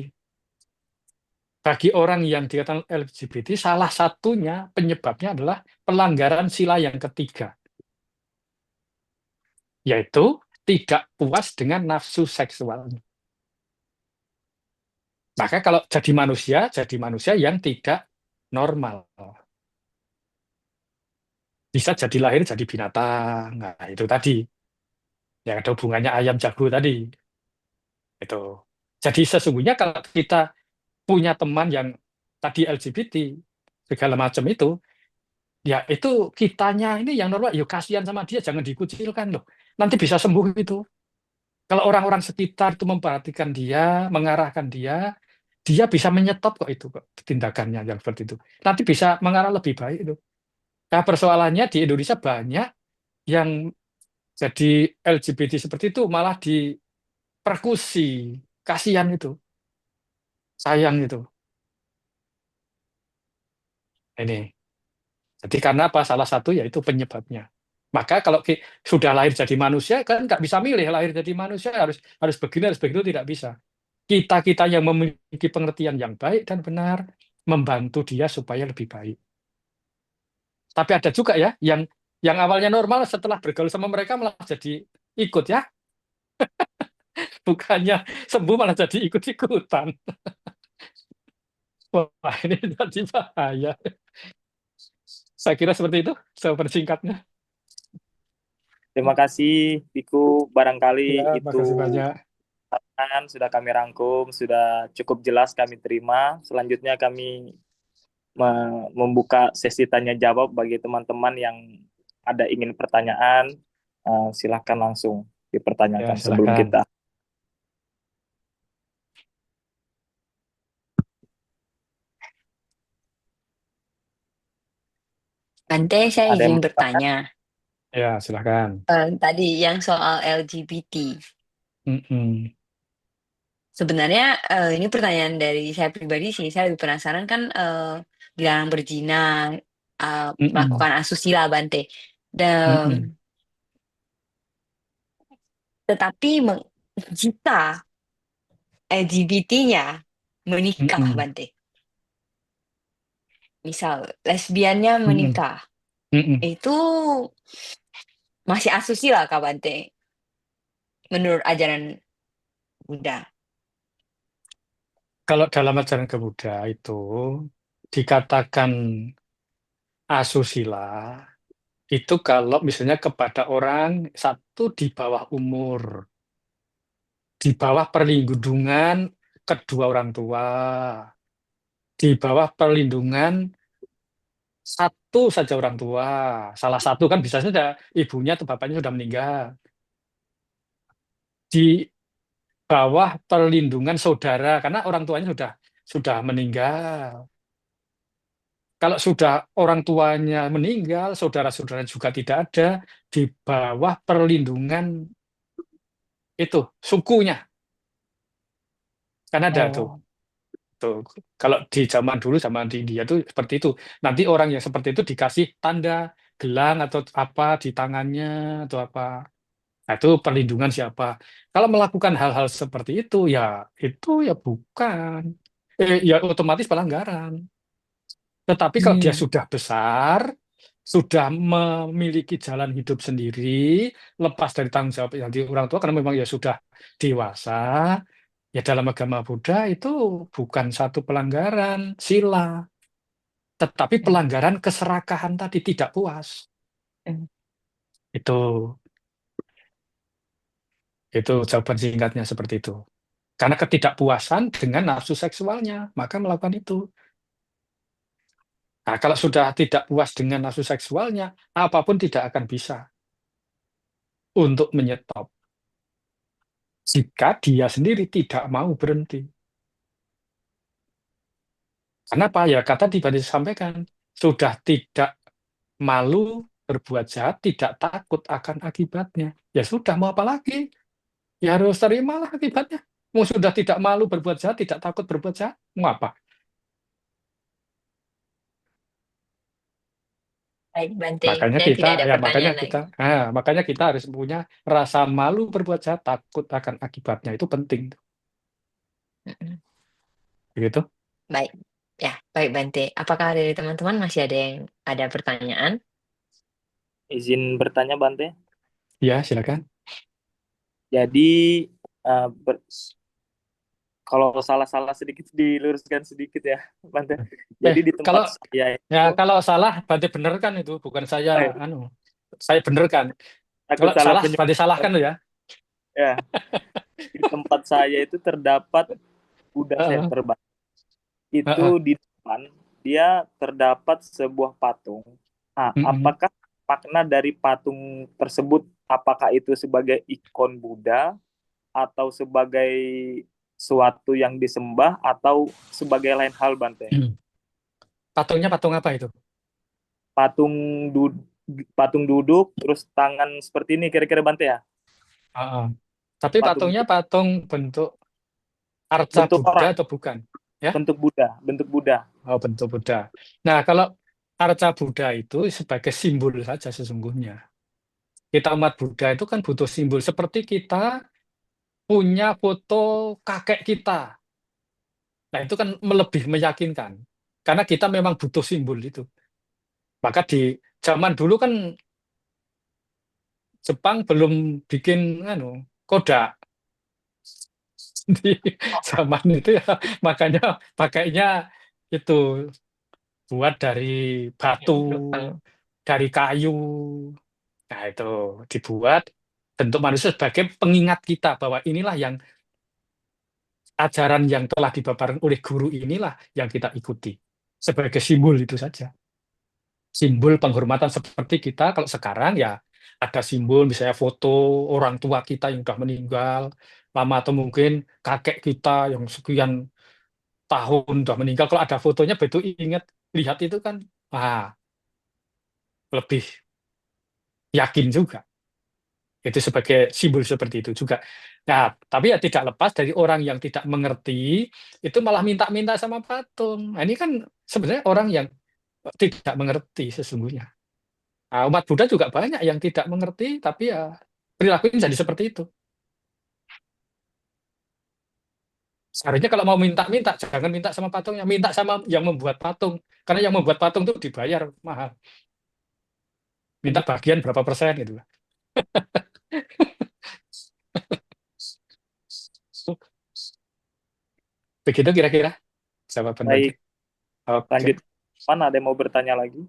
Bagi orang yang dikatakan LGBT, salah satunya penyebabnya adalah pelanggaran sila yang ketiga, yaitu tidak puas dengan nafsu seksual. Maka kalau jadi manusia yang tidak normal. Bisa jadi lahir jadi binatang. Nah, itu tadi. Yang ada hubungannya ayam jago tadi. Itu. Jadi sesungguhnya kalau kita punya teman yang tadi LGBT, segala macam itu, ya itu kitanya ini yang normal, ya kasihan sama dia, jangan dikucilkan loh. Nanti bisa sembuh itu. Kalau orang-orang sekitar itu memperhatikan dia, mengarahkan dia bisa menyetop kok itu kok tindakannya yang seperti itu. Nanti bisa mengarah lebih baik itu. Nah, persoalannya di Indonesia banyak yang jadi LGBT seperti itu malah dipersekusi. Kasihan itu, sayang itu. Ini. Jadi karena apa? Salah satu yaitu penyebabnya. Maka kalau sudah lahir jadi manusia kan nggak bisa milih lahir jadi manusia harus harus begini harus begitu tidak bisa. Kita yang memiliki pengertian yang baik dan benar membantu dia supaya lebih baik. Tapi ada juga ya yang awalnya normal setelah bergaul sama mereka malah jadi ikut ya, bukannya sembuh malah jadi ikut-ikutan. Wah, ini jadi bahaya. Saya kira seperti itu, saya persingkatnya. Terima kasih, Biku. Barangkali Ya, itu makasih banyak. sudah kami rangkum, sudah cukup jelas kami terima. Selanjutnya kami membuka sesi tanya jawab bagi teman-teman yang ada ingin pertanyaan. Silahkan langsung dipertanyakan Ya, sebelum silakan. kita. Bante, saya Ada yang izin bertanya. Ya, silakan. Tadi yang soal LGBT. Mm-mm. Sebenarnya ini pertanyaan dari saya pribadi sih. Saya lebih penasaran kan dilarang berzina, Mm-mm. melakukan asusila, Bante. Dan Mm-mm. tetapi jika LGBT-nya menikah, Mm-mm. Bante. Misal lesbiannya Mm-mm. menikah, Mm-mm. itu masih asusila kah, Bante? Menurut ajaran Buddha. Kalau dalam ajaran ke Buddha itu dikatakan asusila itu kalau misalnya kepada orang satu di bawah umur, di bawah perlindungan kedua orang tua, di bawah perlindungan satu saja orang tua, salah satu kan bisa saja ibunya atau bapaknya sudah meninggal, di bawah perlindungan saudara karena orang tuanya sudah meninggal. Kalau sudah orang tuanya meninggal, saudara-saudara juga tidak ada, di bawah perlindungan itu sukunya. Kan ada tuh. Oh, Tuh. Kalau di zaman dulu, zaman di India tuh seperti itu. Nanti orang yang seperti itu dikasih tanda gelang atau apa di tangannya atau apa. Nah, itu perlindungan siapa. Kalau melakukan hal-hal seperti itu ya bukan. ya otomatis pelanggaran. Tetapi kalau dia sudah besar, sudah memiliki jalan hidup sendiri, lepas dari tanggung jawab yang orang tua, karena memang ya sudah dewasa, ya dalam agama Buddha itu bukan satu pelanggaran sila, tetapi pelanggaran keserakahan tadi, tidak puas. Itu jawaban singkatnya seperti itu. Karena ketidakpuasan dengan nafsu seksualnya, maka melakukan itu. Nah, kalau sudah tidak puas dengan nafsu seksualnya, apapun tidak akan bisa untuk menyetop. Jika dia sendiri tidak mau berhenti. Kenapa? Ya kata tadi disampaikan, sudah tidak malu berbuat jahat, tidak takut akan akibatnya. Ya sudah, mau apa lagi? Ya harus terimalah akibatnya. Mau sudah tidak malu berbuat jahat, tidak takut berbuat jahat, mau apa? Baik, Bante. Makanya Saya kita, tidak ada ya pertanyaan lagi. makanya kita harus punya rasa malu berbuat jahat, takut akan akibatnya, itu penting. Mm-mm. Begitu? Baik. Ya, baik, Bante. Apakah dari teman-teman masih ada yang ada pertanyaan? Izin bertanya, Bante. Ya, silakan. Jadi eh, ber- kalau salah-salah sedikit diluruskan sedikit ya, Bante. Jadi di Kalau tempat saya ya itu, kalau salah Bante benerkan itu, bukan saya eh, saya benerkan. takut Kalau salah salah Bante penyebutan salahkan lo ya. ya. Di tempat saya itu terdapat Buddha Heeh, Center, Bante. Itu heeh, di depan dia terdapat sebuah patung. Nah, mm-mm. apakah makna dari patung tersebut, apakah itu sebagai ikon Buddha atau sebagai suatu yang disembah atau sebagai lain hal, Bante? Patungnya patung apa itu? Patung du- patung duduk terus tangan seperti ini kira-kira, Bante ya? Heeh. Tapi Patung patungnya patung bentuk arca bentuk Buddha orang, atau bukan? Ya, bentuk Buddha, bentuk Buddha. oh bentuk Buddha. Nah, kalau arca Buddha itu sebagai simbol saja sesungguhnya. Kita umat Buddha itu kan butuh simbol, seperti kita punya foto kakek kita. Nah, itu kan lebih meyakinkan. Karena kita memang butuh simbol itu. Maka di zaman dulu kan Jepang belum bikin Kodak di zaman itu ya, makanya pakainya itu buat dari batu, Jepang. dari kayu. Nah, itu dibuat bentuk manusia sebagai pengingat kita bahwa inilah yang ajaran yang telah dipaparkan oleh guru, inilah yang kita ikuti. Sebagai simbol itu saja. Simbol penghormatan, seperti kita kalau sekarang ya ada simbol misalnya foto orang tua kita yang sudah meninggal lama, atau mungkin kakek kita yang sekian tahun sudah meninggal, kalau ada fotonya betul ingat, lihat itu kan lebih yakin juga. Itu sebagai simbol seperti itu juga. Nah, tapi ya tidak lepas dari orang yang tidak mengerti itu malah minta-minta sama patung. Nah, ini kan sebenarnya orang yang tidak mengerti sesungguhnya. Nah, umat Buddha juga banyak yang tidak mengerti, tapi ya perilakunya jadi seperti itu. Seharusnya kalau mau minta-minta, jangan minta sama patungnya, minta sama yang membuat patung. Karena yang membuat patung itu dibayar mahal. Minta bagian berapa persen gitu. Begitu kira-kira jawaban Bante. Baik, Oke. lanjut. Mana ada yang mau bertanya lagi?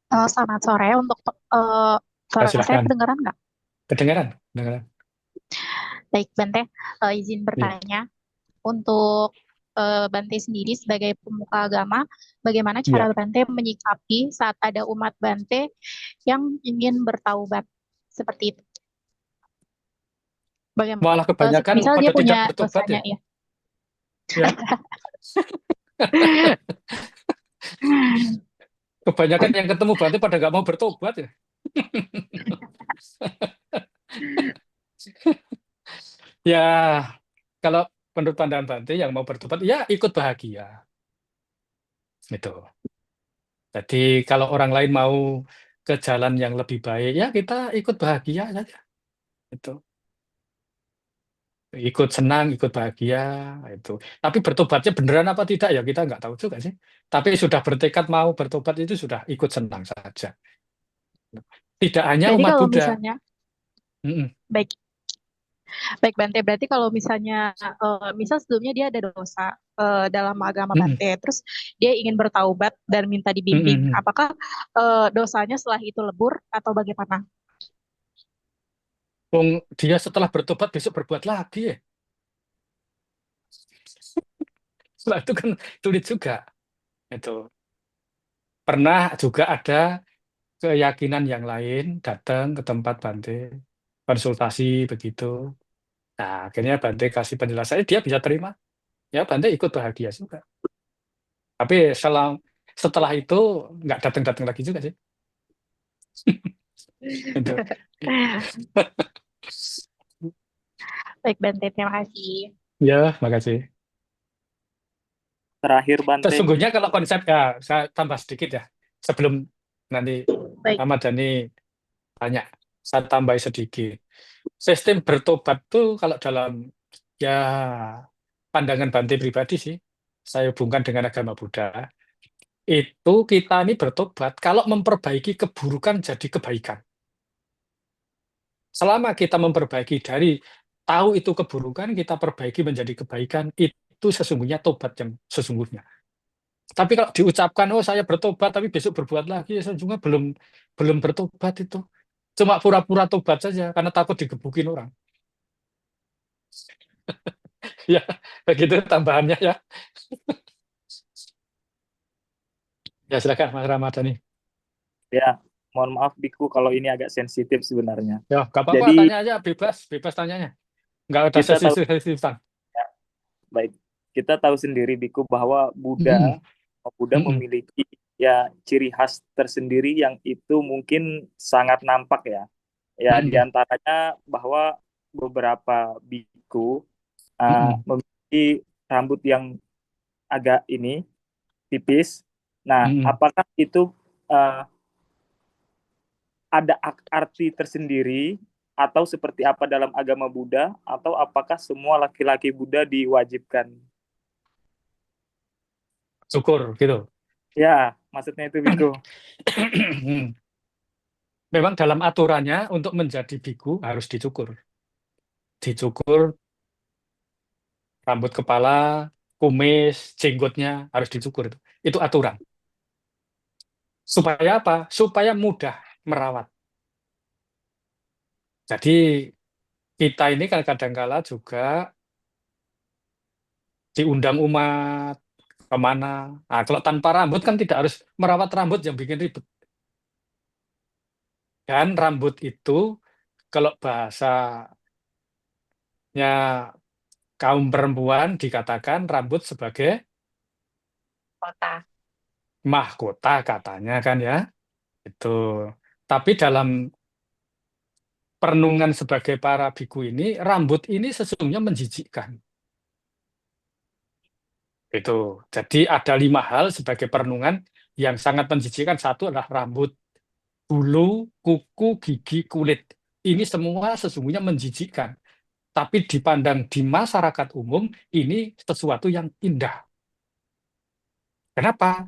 Selamat sore. Untuk suara saya Silakan. kedengaran nggak? Kedengaran? Kedengaran. Baik, Bante. Izin Iya. bertanya. Untuk Bante sendiri sebagai pemuka agama, bagaimana Iya. cara Bante menyikapi saat ada umat Bante yang ingin bertaubat seperti itu? Bagaimana? Malah kebanyakan Misal pada dia tidak punya bertobat dosanya, ya. ya. Ya. Kebanyakan yang ketemu Bante pada nggak mau bertobat ya. Ya, kalau menurut pandangan Bante yang mau bertobat, ya ikut bahagia. Itu. Jadi kalau orang lain mau ke jalan yang lebih baik, ya kita ikut bahagia saja. Itu. ikut senang, ikut bahagia itu. Tapi bertobatnya beneran apa tidak ya kita nggak tahu juga sih. Tapi sudah bertekad mau bertobat itu sudah ikut senang saja. Tidak hanya Jadi umat kalau Buddha. misalnya, Mm-mm. baik, baik Bante, berarti kalau misalnya, misal sebelumnya dia ada dosa dalam agama Mm-mm. Bante, terus dia ingin bertaubat dan minta dibimbing, Mm-mm. apakah dosanya setelah itu lebur atau bagaimana? Wong dia setelah bertobat besok berbuat lagi ya. Setelah itu kan sulit juga. Itu pernah juga ada keyakinan yang lain datang ke tempat Bante konsultasi begitu. Nah, akhirnya Bante kasih penjelasannya dia bisa terima. Ya, Bante ikut bahagia juga. Tapi setelah itu nggak datang-datang lagi juga sih. Itu. Baik Bante, terima kasih. Ya, makasih. Terakhir Bante, Sesungguhnya kalau konsep ya, saya tambah sedikit ya. Sebelum nanti Baik, Ahmad Dhani tanya, saya tambah sedikit. Sistem bertobat tuh kalau dalam ya pandangan Bante pribadi sih, saya hubungkan dengan agama Buddha, itu kita ini bertobat kalau memperbaiki keburukan jadi kebaikan. Selama kita memperbaiki dari tahu itu keburukan, kita perbaiki menjadi kebaikan, itu sesungguhnya tobat yang sesungguhnya. Tapi kalau diucapkan, oh saya bertobat, tapi besok berbuat lagi, ya sesungguhnya belum bertobat itu. Cuma pura-pura tobat saja, karena takut digebukin orang. Ya, begitu tambahannya ya. Ya silakan Mas Ramadhani. ya mohon maaf Biku kalau ini agak sensitif sebenarnya. Ya, nggak apa-apa, Jadi tanya aja, bebas tanyanya. Nggak ada kita tahu, sesi-sesi. baik, kita tahu sendiri Biku bahwa Mm-mm. Buddha Mm-mm. memiliki ya ciri khas tersendiri yang itu mungkin sangat nampak ya. Ya Mm-mm. diantaranya bahwa beberapa biku Mm-mm. memiliki rambut yang agak ini tipis. Nah, Mm-mm. apakah itu uh, ada arti tersendiri atau seperti apa dalam agama Buddha, atau apakah semua laki-laki Buddha diwajibkan? Syukur gitu. Ya, maksudnya itu biku. Memang dalam aturannya untuk menjadi biku harus dicukur. Dicukur rambut kepala, kumis, jenggotnya harus dicukur itu. Itu aturan. Supaya apa? Supaya mudah merawat. Jadi kita ini kan kadangkala juga diundang umat kemana. Nah, kalau tanpa rambut kan tidak harus merawat rambut yang bikin ribet. Dan rambut itu kalau bahasanya kaum perempuan dikatakan rambut sebagai Kota. mahkota katanya kan ya. Itu. Tapi dalam perenungan sebagai para biku ini, rambut ini sesungguhnya menjijikkan. Itu. Jadi ada 5 hal sebagai perenungan yang sangat menjijikkan. Satu adalah rambut, bulu, kuku, gigi, kulit. Ini semua sesungguhnya menjijikkan. Tapi dipandang di masyarakat umum, ini sesuatu yang indah. Kenapa?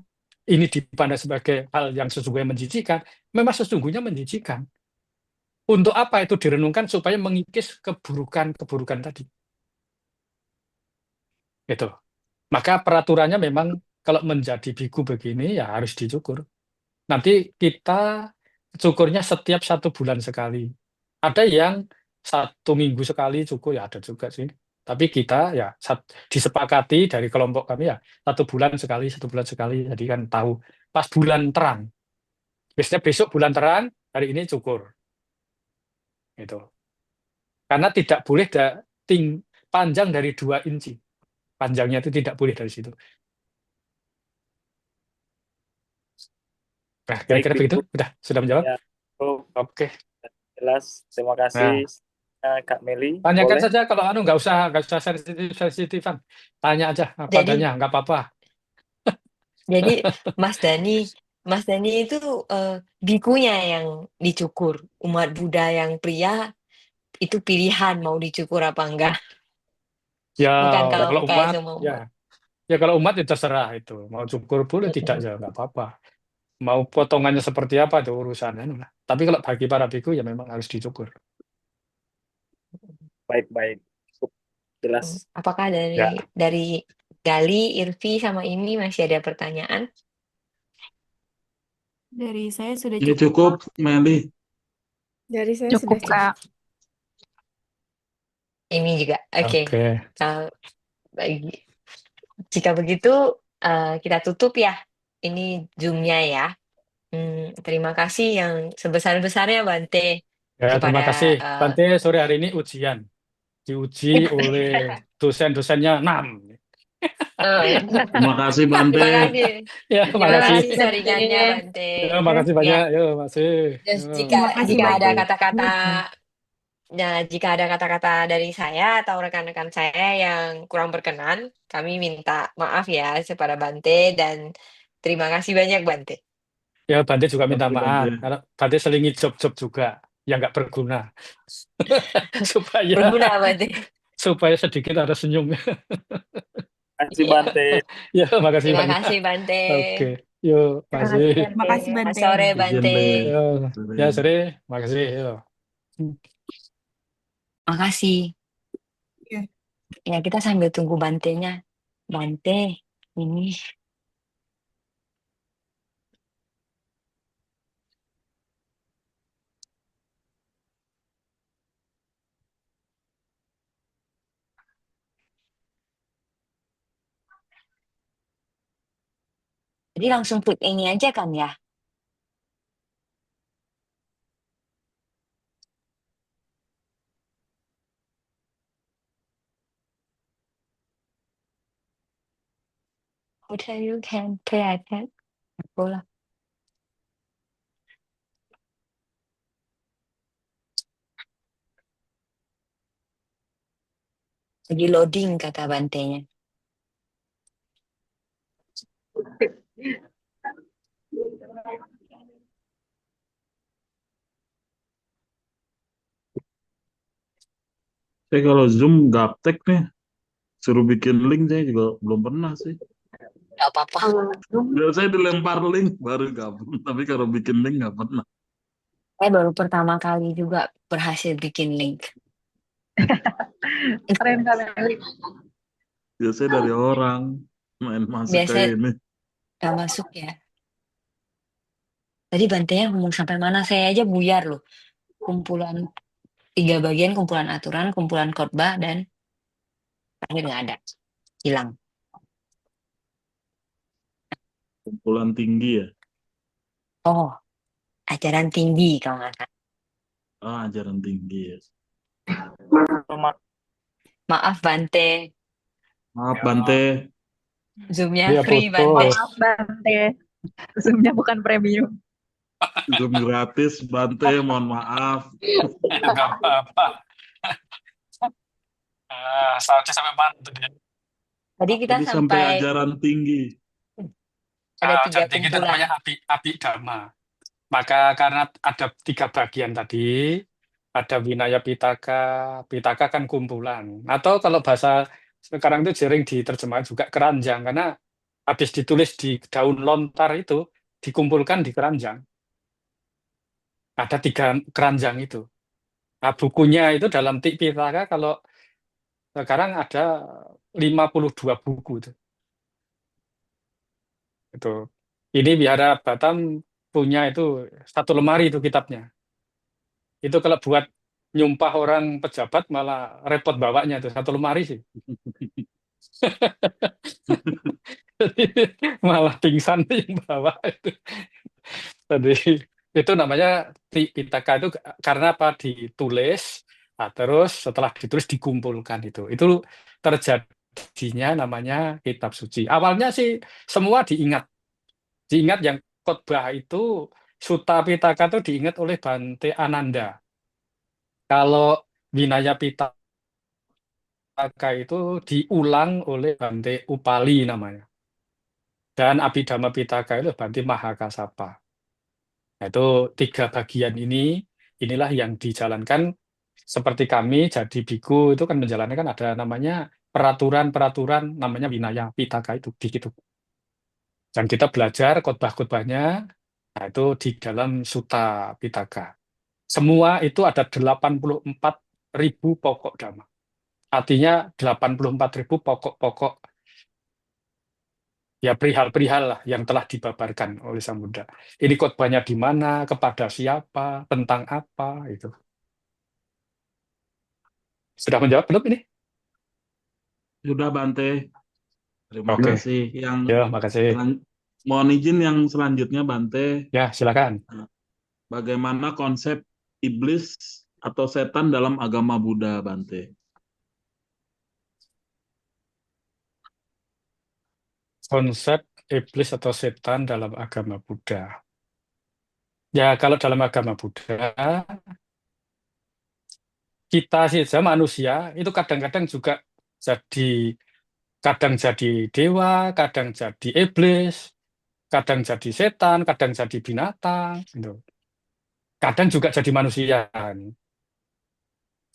Ini dipandang sebagai hal yang sesungguhnya menjijikkan. Memang sesungguhnya menjijikkan. Untuk apa itu direnungkan? Supaya mengikis keburukan-keburukan tadi. Itu. Maka peraturannya memang kalau menjadi biku begini ya harus dicukur. Nanti kita cukurnya setiap 1 bulan sekali. Ada yang 1 minggu sekali cukur ya ada juga sih. Tapi kita ya disepakati dari kelompok kami ya 1 bulan sekali, 1 bulan sekali. Jadi kan tahu pas bulan terang. Biasanya besok bulan terang, hari ini cukur. Gitu. Karena tidak boleh panjang dari 2 inci. Panjangnya itu tidak boleh dari situ. Nah, Baik kira-kira begitu? biku. Sudah menjawab? Ya, oh, Oke. jelas. Terima Nah, kasih Kak Meli. tanyakan Boleh? saja kalau nggak usah sensitifan. Tanya aja apa Jadi, adanya, nggak apa-apa. jadi Mas Dani itu bikunya yang dicukur. Umat Buddha yang pria itu pilihan mau dicukur apa enggak. Ya Bukan kalau kayak umat semua ya umat. ya kalau umat itu terserah itu mau cukur boleh tidak Mm-mm. ya nggak apa-apa. Mau potongannya seperti apa itu urusannya lah. Tapi kalau bagi para biku ya memang harus dicukur. Baik-baik. Cukup jelas. Apakah dari Ya, dari Gali, Irfi sama ini masih ada pertanyaan? Dari saya sudah Ini cukup. cukup, Meli. Dari saya Cukup, sudah cukup. Kak. Ini juga. Oke. oke. Kalau bagi- Jika begitu kita tutup ya. Ini Zoom-nya ya. Terima kasih yang sebesar-besarnya Bante Ya, terima kepada kasih. Bante sore hari ini ujian. Diuji oleh dosen-dosennya 6. eh, Terima kasih, terima Bante. kasih. Ya, Terima makasih. kasih Bante. seringannya Bante. Ya, makasih Ya, banyak. Yo, masih. terus Yo. jika Terima kasih jika ada banyak. kata-kata jika ada kata-kata dari saya atau rekan-rekan saya yang kurang berkenan, kami minta maaf ya kepada Bante dan terima kasih banyak Bante. Ya, Bante juga Terima minta kasih, maaf. Bante. Karena Bante selingi job-job juga yang nggak berguna. supaya Berguna Bante. supaya sedikit ada senyumnya. Kasih Iya. Bante. Ya, makasih Terima banyak. kasih Bante. Oke. Yuk, Terima masih. kasih, Terima Bante. kasih Bante. Sore Izin, Bante. Le. Ya, ya, sore. Makasih. Yo. Makasih. Ya. Ya, kita sambil tunggu Bantenya. Bante, ini. Jadi langsung klik ini aja kan ya? Hotel you can pay attention. Aku lah. Lagi loading kata Bantenya. Saya kalau Zoom gaptek nih, suruh bikin link saya juga belum pernah sih. Gak apa-apa. Biasanya dilempar link baru gabung, tapi kalau bikin link nggak pernah. Saya baru pertama kali juga berhasil bikin link. Keren, Kak Meli. Biasanya dari orang main masuk Biasanya kayak ini. gak masuk ya. Tadi Bantenya ngomong sampai mana, saya aja buyar loh. Kumpulan 3 bagian, kumpulan aturan, kumpulan khotbah, dan akhirnya nggak ada. Hilang. Kumpulan tinggi ya. Oh, ajaran tinggi kalau nggak salah. Ah, ajaran tinggi ya. Maaf Bante, Maaf, Ya, Bante. Zoom-nya dia free foto. Bante. Maaf, Bante. Zoom-nya bukan premium. Zoom gratis, Bante. Mohon maaf. Nggak apa-apa. Saatnya sampai mana tuh dia? Tadi kita Tadi sampai sampai ajaran tinggi. ada 3 Ajaran tinggi itu kumpulan. namanya api dharma. Maka karena ada 3 bagian tadi, ada Winaya Pitaka, Pitaka kan kumpulan. Atau kalau bahasa sekarang itu sering diterjemahkan juga keranjang, karena habis ditulis di daun lontar itu, dikumpulkan di keranjang. Ada 3 keranjang itu. Nah, bukunya itu dalam Pitaka kalau sekarang ada 52 buku itu. Itu. Ini Wihara Batam punya itu 1 lemari itu kitabnya. Itu kalau buat nyumpah orang pejabat malah repot bawanya itu 1 lemari sih. Malah pingsan yang bawa itu. Tadi itu namanya Pitaka itu karena apa ditulis, nah, terus setelah ditulis dikumpulkan itu. Itu terjadinya namanya kitab suci. Awalnya sih semua diingat yang khotbah itu Sutta Pitaka itu diingat oleh Bante Ananda. Kalau Vinaya Pitaka itu diulang oleh Bante Upali namanya. Dan Abhidhamma Pitaka itu Bante Mahakasapa. Nah, itu 3 bagian inilah yang dijalankan seperti kami jadi biku itu kan menjalankan ada namanya peraturan-peraturan namanya Winaya Pitaka itu di situ. Dan kita belajar khotbah-khotbahnya, nah itu di dalam Sutta Pitaka. Semua itu ada 84.000 pokok dhamma. Artinya 84.000 pokok-pokok ya perihal-perihal lah yang telah dibabarkan oleh Sang Buddha. Ini khotbahnya di mana, kepada siapa, tentang apa itu. Sudah menjawab belum ini? Sudah Bante. Terima Oke, kasih. ya makasih. Mohon izin yang selanjutnya Bante. Ya silakan. Bagaimana konsep iblis atau setan dalam agama Buddha, Bante? Konsep iblis atau setan dalam agama Buddha. Ya kalau dalam agama Buddha, kita sih saja manusia itu kadang-kadang juga jadi kadang jadi dewa, kadang jadi iblis, kadang jadi setan, kadang jadi binatang, gitu. Kadang juga jadi manusia.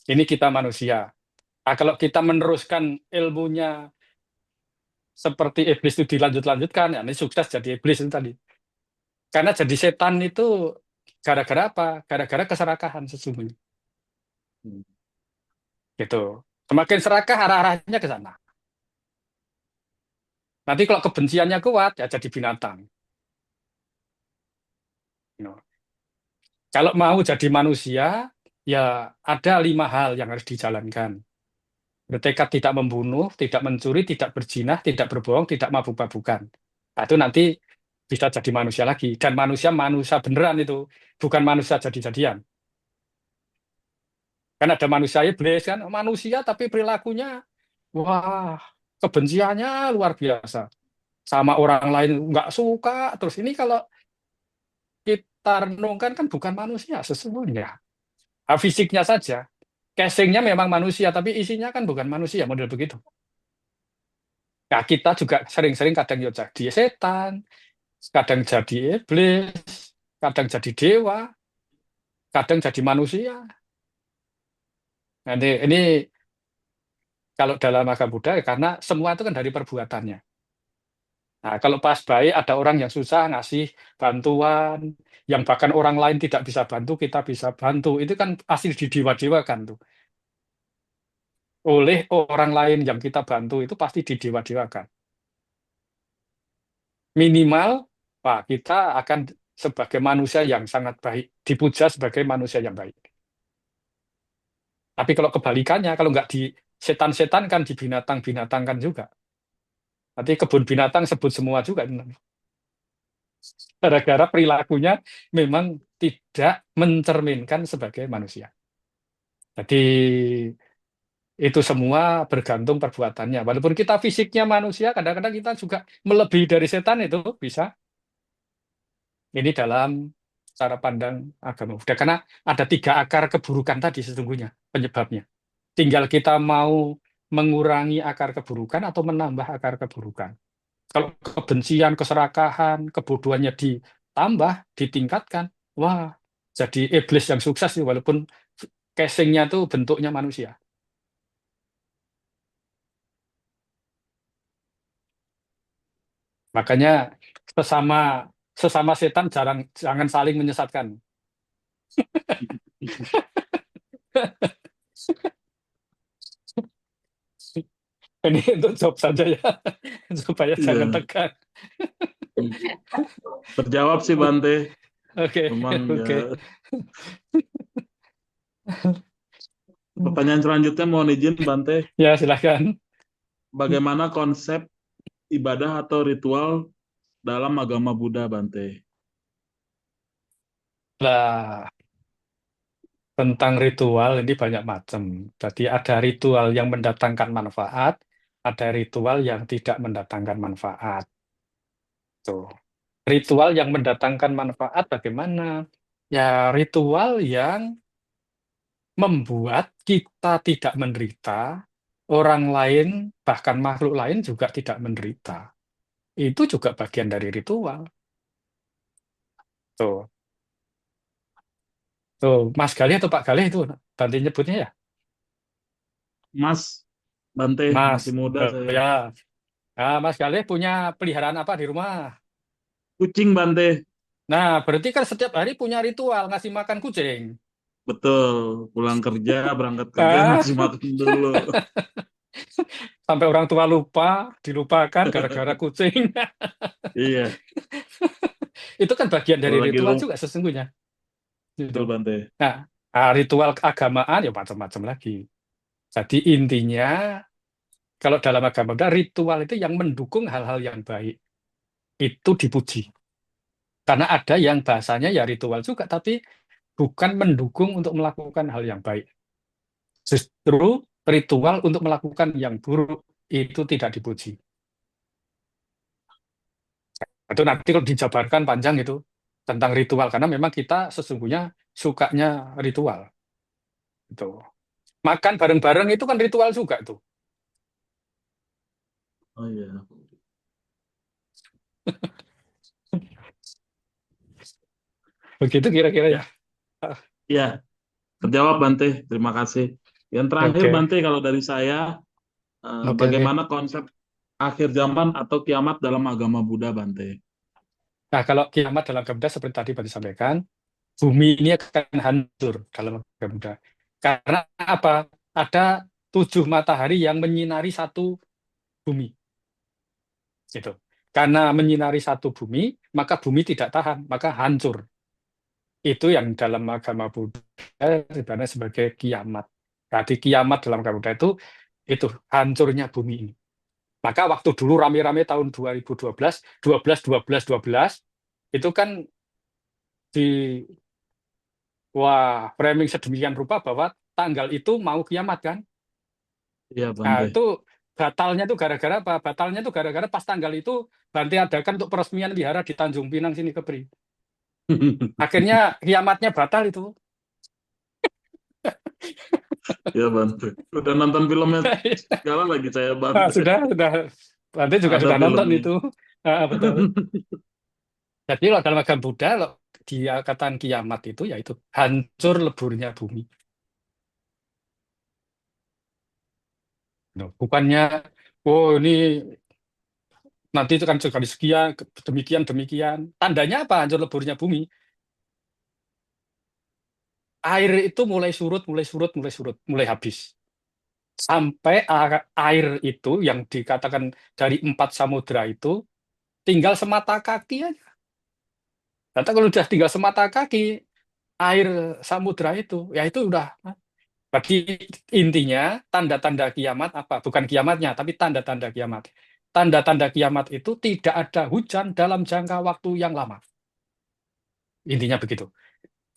Ini kita manusia. Nah, kalau kita meneruskan ilmunya seperti iblis itu dilanjut-lanjutkan, ya ini sukses jadi iblis itu tadi. Karena jadi setan itu gara-gara apa? Gara-gara keserakahan sesungguhnya. Gitu. Semakin serakah arah-arahnya ke sana. Nanti kalau kebenciannya kuat, ya jadi binatang. No. Kalau mau jadi manusia, ya ada 5 hal yang harus dijalankan. Bertekad tidak membunuh, tidak mencuri, tidak berzina, tidak berbohong, tidak mabuk-mabukan. Nah, itu nanti bisa jadi manusia lagi. Dan manusia beneran itu, bukan manusia jadi-jadian. Kan ada manusia iblis kan, manusia tapi perilakunya, wah, kebenciannya luar biasa. Sama orang lain nggak suka. Terus ini kalau kita renungkan kan bukan manusia sesungguhnya. Nah, fisiknya saja. Casingnya memang manusia, tapi isinya kan bukan manusia, model begitu. Nah, kita juga sering-sering kadang ya jadi setan, kadang jadi iblis, kadang jadi dewa, kadang jadi manusia. Nah, ini kalau dalam agama Buddha, karena semua itu kan dari perbuatannya. Nah, kalau pas baik ada orang yang susah ngasih bantuan, yang bahkan orang lain tidak bisa bantu, kita bisa bantu. Itu kan asli didewa-dewakan tuh. Oleh orang lain yang kita bantu itu pasti didewa-dewakan. Minimal, Pak, kita akan sebagai manusia yang sangat baik, dipuja sebagai manusia yang baik. Tapi kalau kebalikannya, kalau nggak di setan-setan kan di binatang-binatang kan juga. Nanti kebun binatang sebut semua juga. Gara-gara perilakunya memang tidak mencerminkan sebagai manusia. Jadi itu semua bergantung perbuatannya. Walaupun kita fisiknya manusia, kadang-kadang kita juga melebihi dari setan itu bisa. Ini dalam cara pandang agama Buddha. Karena ada 3 akar keburukan tadi sesungguhnya penyebabnya. Tinggal kita mau mengurangi akar keburukan atau menambah akar keburukan. Kalau kebencian, keserakahan, kebodohannya ditambah, ditingkatkan, wah, jadi iblis yang sukses sih, walaupun casingnya tuh bentuknya manusia. Makanya sesama sesama setan jangan saling menyesatkan. Ini untuk job saja ya, supaya jangan Iya. tegang. Terjawab sih Bante. Oke, Cuman oke. ya. Pertanyaan selanjutnya mohon izin Bante. Ya, silakan. Bagaimana konsep ibadah atau ritual dalam agama Buddha, Bante? Lah, tentang ritual ini banyak macam. Jadi ada ritual yang mendatangkan manfaat, ada ritual yang tidak mendatangkan manfaat. Tuh. Ritual yang mendatangkan manfaat bagaimana? Ya, ritual yang membuat kita tidak menderita, orang lain, bahkan makhluk lain juga tidak menderita. Itu juga bagian dari ritual. Tuh, tuh, Mas Galih atau Pak Galih itu nanti nyebutnya ya. Mas, Bante, Mas, masih muda saya. ya. Ah, Mas Galih punya peliharaan apa di rumah? Kucing Bante, Nah, berarti kan setiap hari punya ritual ngasih makan kucing. betul. Pulang kerja, berangkat kerja Ah, ngasih makan dulu. sampai orang tua lupa, dilupakan gara-gara kucing. Iya, Itu kan bagian dari kalau lagi ritual juga sesungguhnya. Gitu. betul Bante. Nah, ritual keagamaan ya macam-macam lagi. Jadi intinya, kalau dalam agama Buddha, ritual itu yang mendukung hal-hal yang baik. Itu dipuji. Karena ada yang bahasanya ya ritual juga, tapi bukan mendukung untuk melakukan hal yang baik. Justru ritual untuk melakukan yang buruk itu tidak dipuji. Itu nanti kalau dijabarkan panjang itu tentang ritual, karena memang kita sesungguhnya sukanya ritual. Itu. Makan bareng-bareng itu kan ritual juga tuh. Oh iya. Begitu kira-kira ya. Iya, terjawab Bante. Terima kasih. Yang terakhir Oke, Bante, kalau dari saya, oke, oke. bagaimana konsep akhir zaman atau kiamat dalam agama Buddha Bante? Nah, kalau kiamat dalam agama Buddha seperti tadi Bante sampaikan, bumi ini akan hancur dalam agama Buddha. Karena apa? Ada 7 matahari yang menyinari satu bumi. Gitu. Karena menyinari satu bumi, maka bumi tidak tahan, maka hancur. Itu yang dalam agama Buddha sebenarnya sebagai kiamat. Jadi kiamat dalam agama Buddha itu hancurnya bumi ini. Maka waktu dulu rame-rame tahun 2012, 12, 12, 12, itu kan di framing sedemikian rupa bahwa tanggal itu mau kiamat kan. Iya Nah, Bante. itu batalnya tuh gara-gara apa? Batalnya tuh gara-gara pas tanggal itu Bante adakan untuk peresmian wihara di Tanjung Pinang sini Kepri. Akhirnya kiamatnya batal itu. Ya Bante. Udah nonton filmnya segala lagi saya Ah, Bante. sudah. Bante juga Ada sudah nonton filmnya. itu. Ah, betul. Jadi kalau dalam agama Buddha, kalau dikatakan kiamat itu yaitu hancur leburnya bumi. No, bukannya, oh ini nanti itu kan sekali sekian, demikian, demikian. Tandanya apa hancur leburnya bumi? Air itu mulai surut, mulai surut, mulai surut, mulai habis. Sampai air itu yang dikatakan dari 4 samudra itu tinggal semata kaki aja. Ternyata kalau udah tinggal semata kaki, air samudra itu, ya itu udah. Bagi intinya, tanda-tanda kiamat apa? Bukan kiamatnya, tapi tanda-tanda kiamat. Tanda-tanda kiamat itu tidak ada hujan dalam jangka waktu yang lama. Intinya begitu.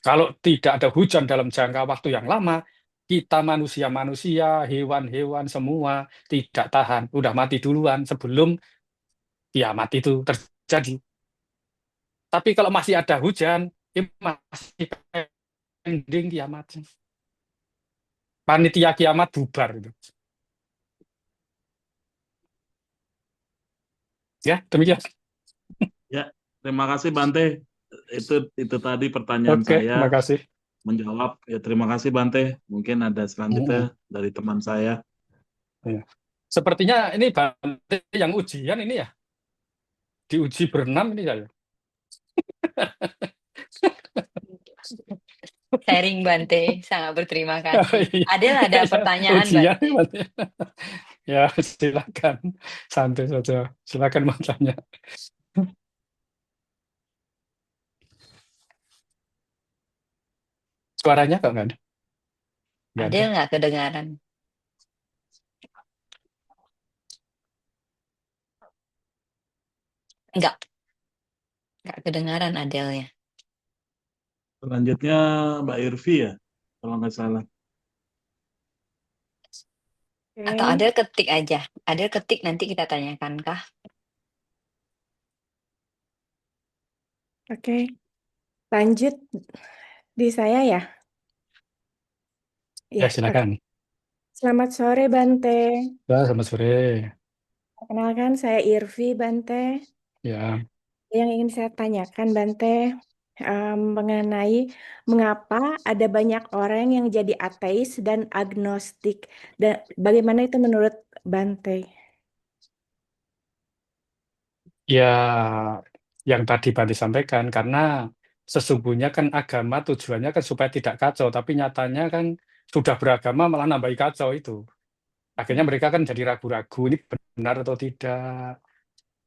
Kalau tidak ada hujan dalam jangka waktu yang lama, kita manusia-manusia, hewan-hewan semua tidak tahan. Udah mati duluan sebelum kiamat itu terjadi. Tapi kalau masih ada hujan, ya masih pending kiamat. Panitia kiamat bubar. Gitu. Ya, demikian. Ya, terima kasih Bante. Itu tadi pertanyaan Oke, terima saya kasih. menjawab. Ya, terima kasih Bante. Mungkin ada Mm-mm. selanjutnya dari teman saya. Iya. Sepertinya ini Bante yang ujian ini ya, diuji berenam ini saya. Sharing Bante, sangat berterima kasih. Iya, Adel ada iya, pertanyaan ujian Bante. Bante. Ya, silakan. Santai saja. Silakan mau tanya. Suaranya kok nggak ada? Nggak ada. Adel nggak kedengaran? Nggak kedengaran Adelnya. Selanjutnya Mbak Irvi ya, kalau nggak salah. Atau Oke, Adel ketik aja. Adel ketik nanti kita tanyakan kah? oke. Lanjut di saya ya. Ya, Ya, oke. silakan. Selamat sore Bante. Ya, selamat sore. Perkenalkan saya Irvi Bante. Ya, Yang ingin saya tanyakan Bante mengenai mengapa ada banyak orang yang jadi ateis dan agnostik dan bagaimana itu menurut Bante? Ya, yang tadi Bante sampaikan, karena sesungguhnya kan agama tujuannya kan supaya tidak kacau, tapi nyatanya kan sudah beragama malah nambahi kacau itu. Akhirnya mereka kan jadi ragu-ragu ini benar atau tidak.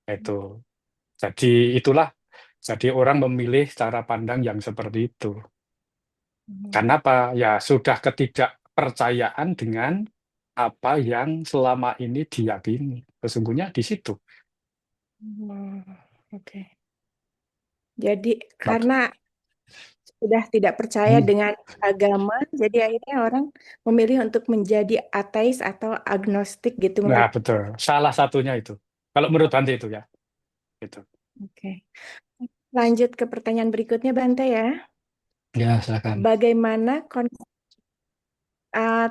Itu. Jadi itulah, jadi orang memilih cara pandang yang seperti itu. Karena apa? Ya sudah ketidakpercayaan dengan apa yang selama ini diyakini. Sesungguhnya di situ. Hmm, oke. Jadi Maka, karena sudah tidak percaya hmm, dengan agama, jadi akhirnya orang memilih untuk menjadi ateis atau agnostik gitu nah menurut. betul. Salah satunya itu. Kalau menurut Bante itu ya. Gitu. Oke. Lanjut ke pertanyaan berikutnya, Bante ya. Ya, silakan. Bagaimana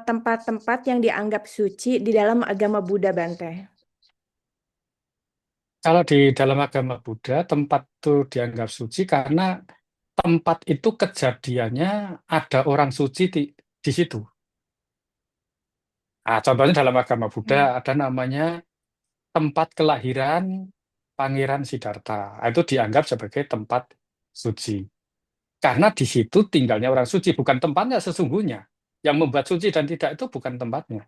tempat-tempat yang dianggap suci di dalam agama Buddha, Bante? Kalau di dalam agama Buddha, tempat itu dianggap suci karena tempat itu kejadiannya ada orang suci di situ. Nah, contohnya dalam agama Buddha ada namanya tempat kelahiran Pangeran Siddhartha. Nah, itu dianggap sebagai tempat suci. Karena di situ tinggalnya orang suci, bukan tempatnya sesungguhnya. Yang membuat suci dan tidak itu bukan tempatnya.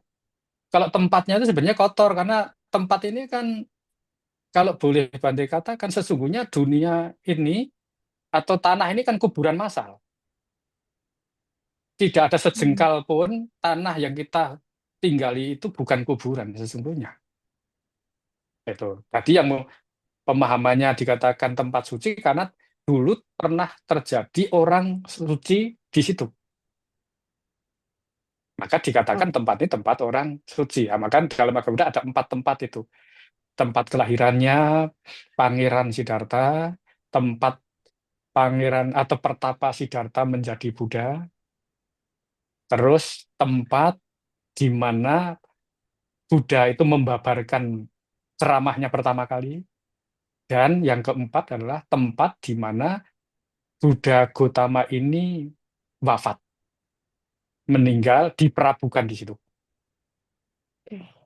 Kalau tempatnya itu sebenarnya kotor, karena tempat ini kan, kalau boleh Bante katakan, sesungguhnya dunia ini atau tanah ini kan kuburan massal. Tidak ada sejengkal pun tanah yang kita tinggali itu bukan kuburan sesungguhnya. Itu. Tadi yang pemahamannya dikatakan tempat suci karena dulu pernah terjadi orang suci di situ. Maka Oh, dikatakan tempat ini tempat orang suci. Nah, maka dalam agama Buddha ada 4 tempat itu. Tempat kelahirannya Pangeran Siddhartha, tempat pangeran atau pertapa Siddhartha menjadi Buddha, terus tempat di mana Buddha itu membabarkan ceramahnya pertama kali, dan yang keempat adalah tempat di mana Buddha Gautama ini wafat, meninggal, diperabukan di situ. oke.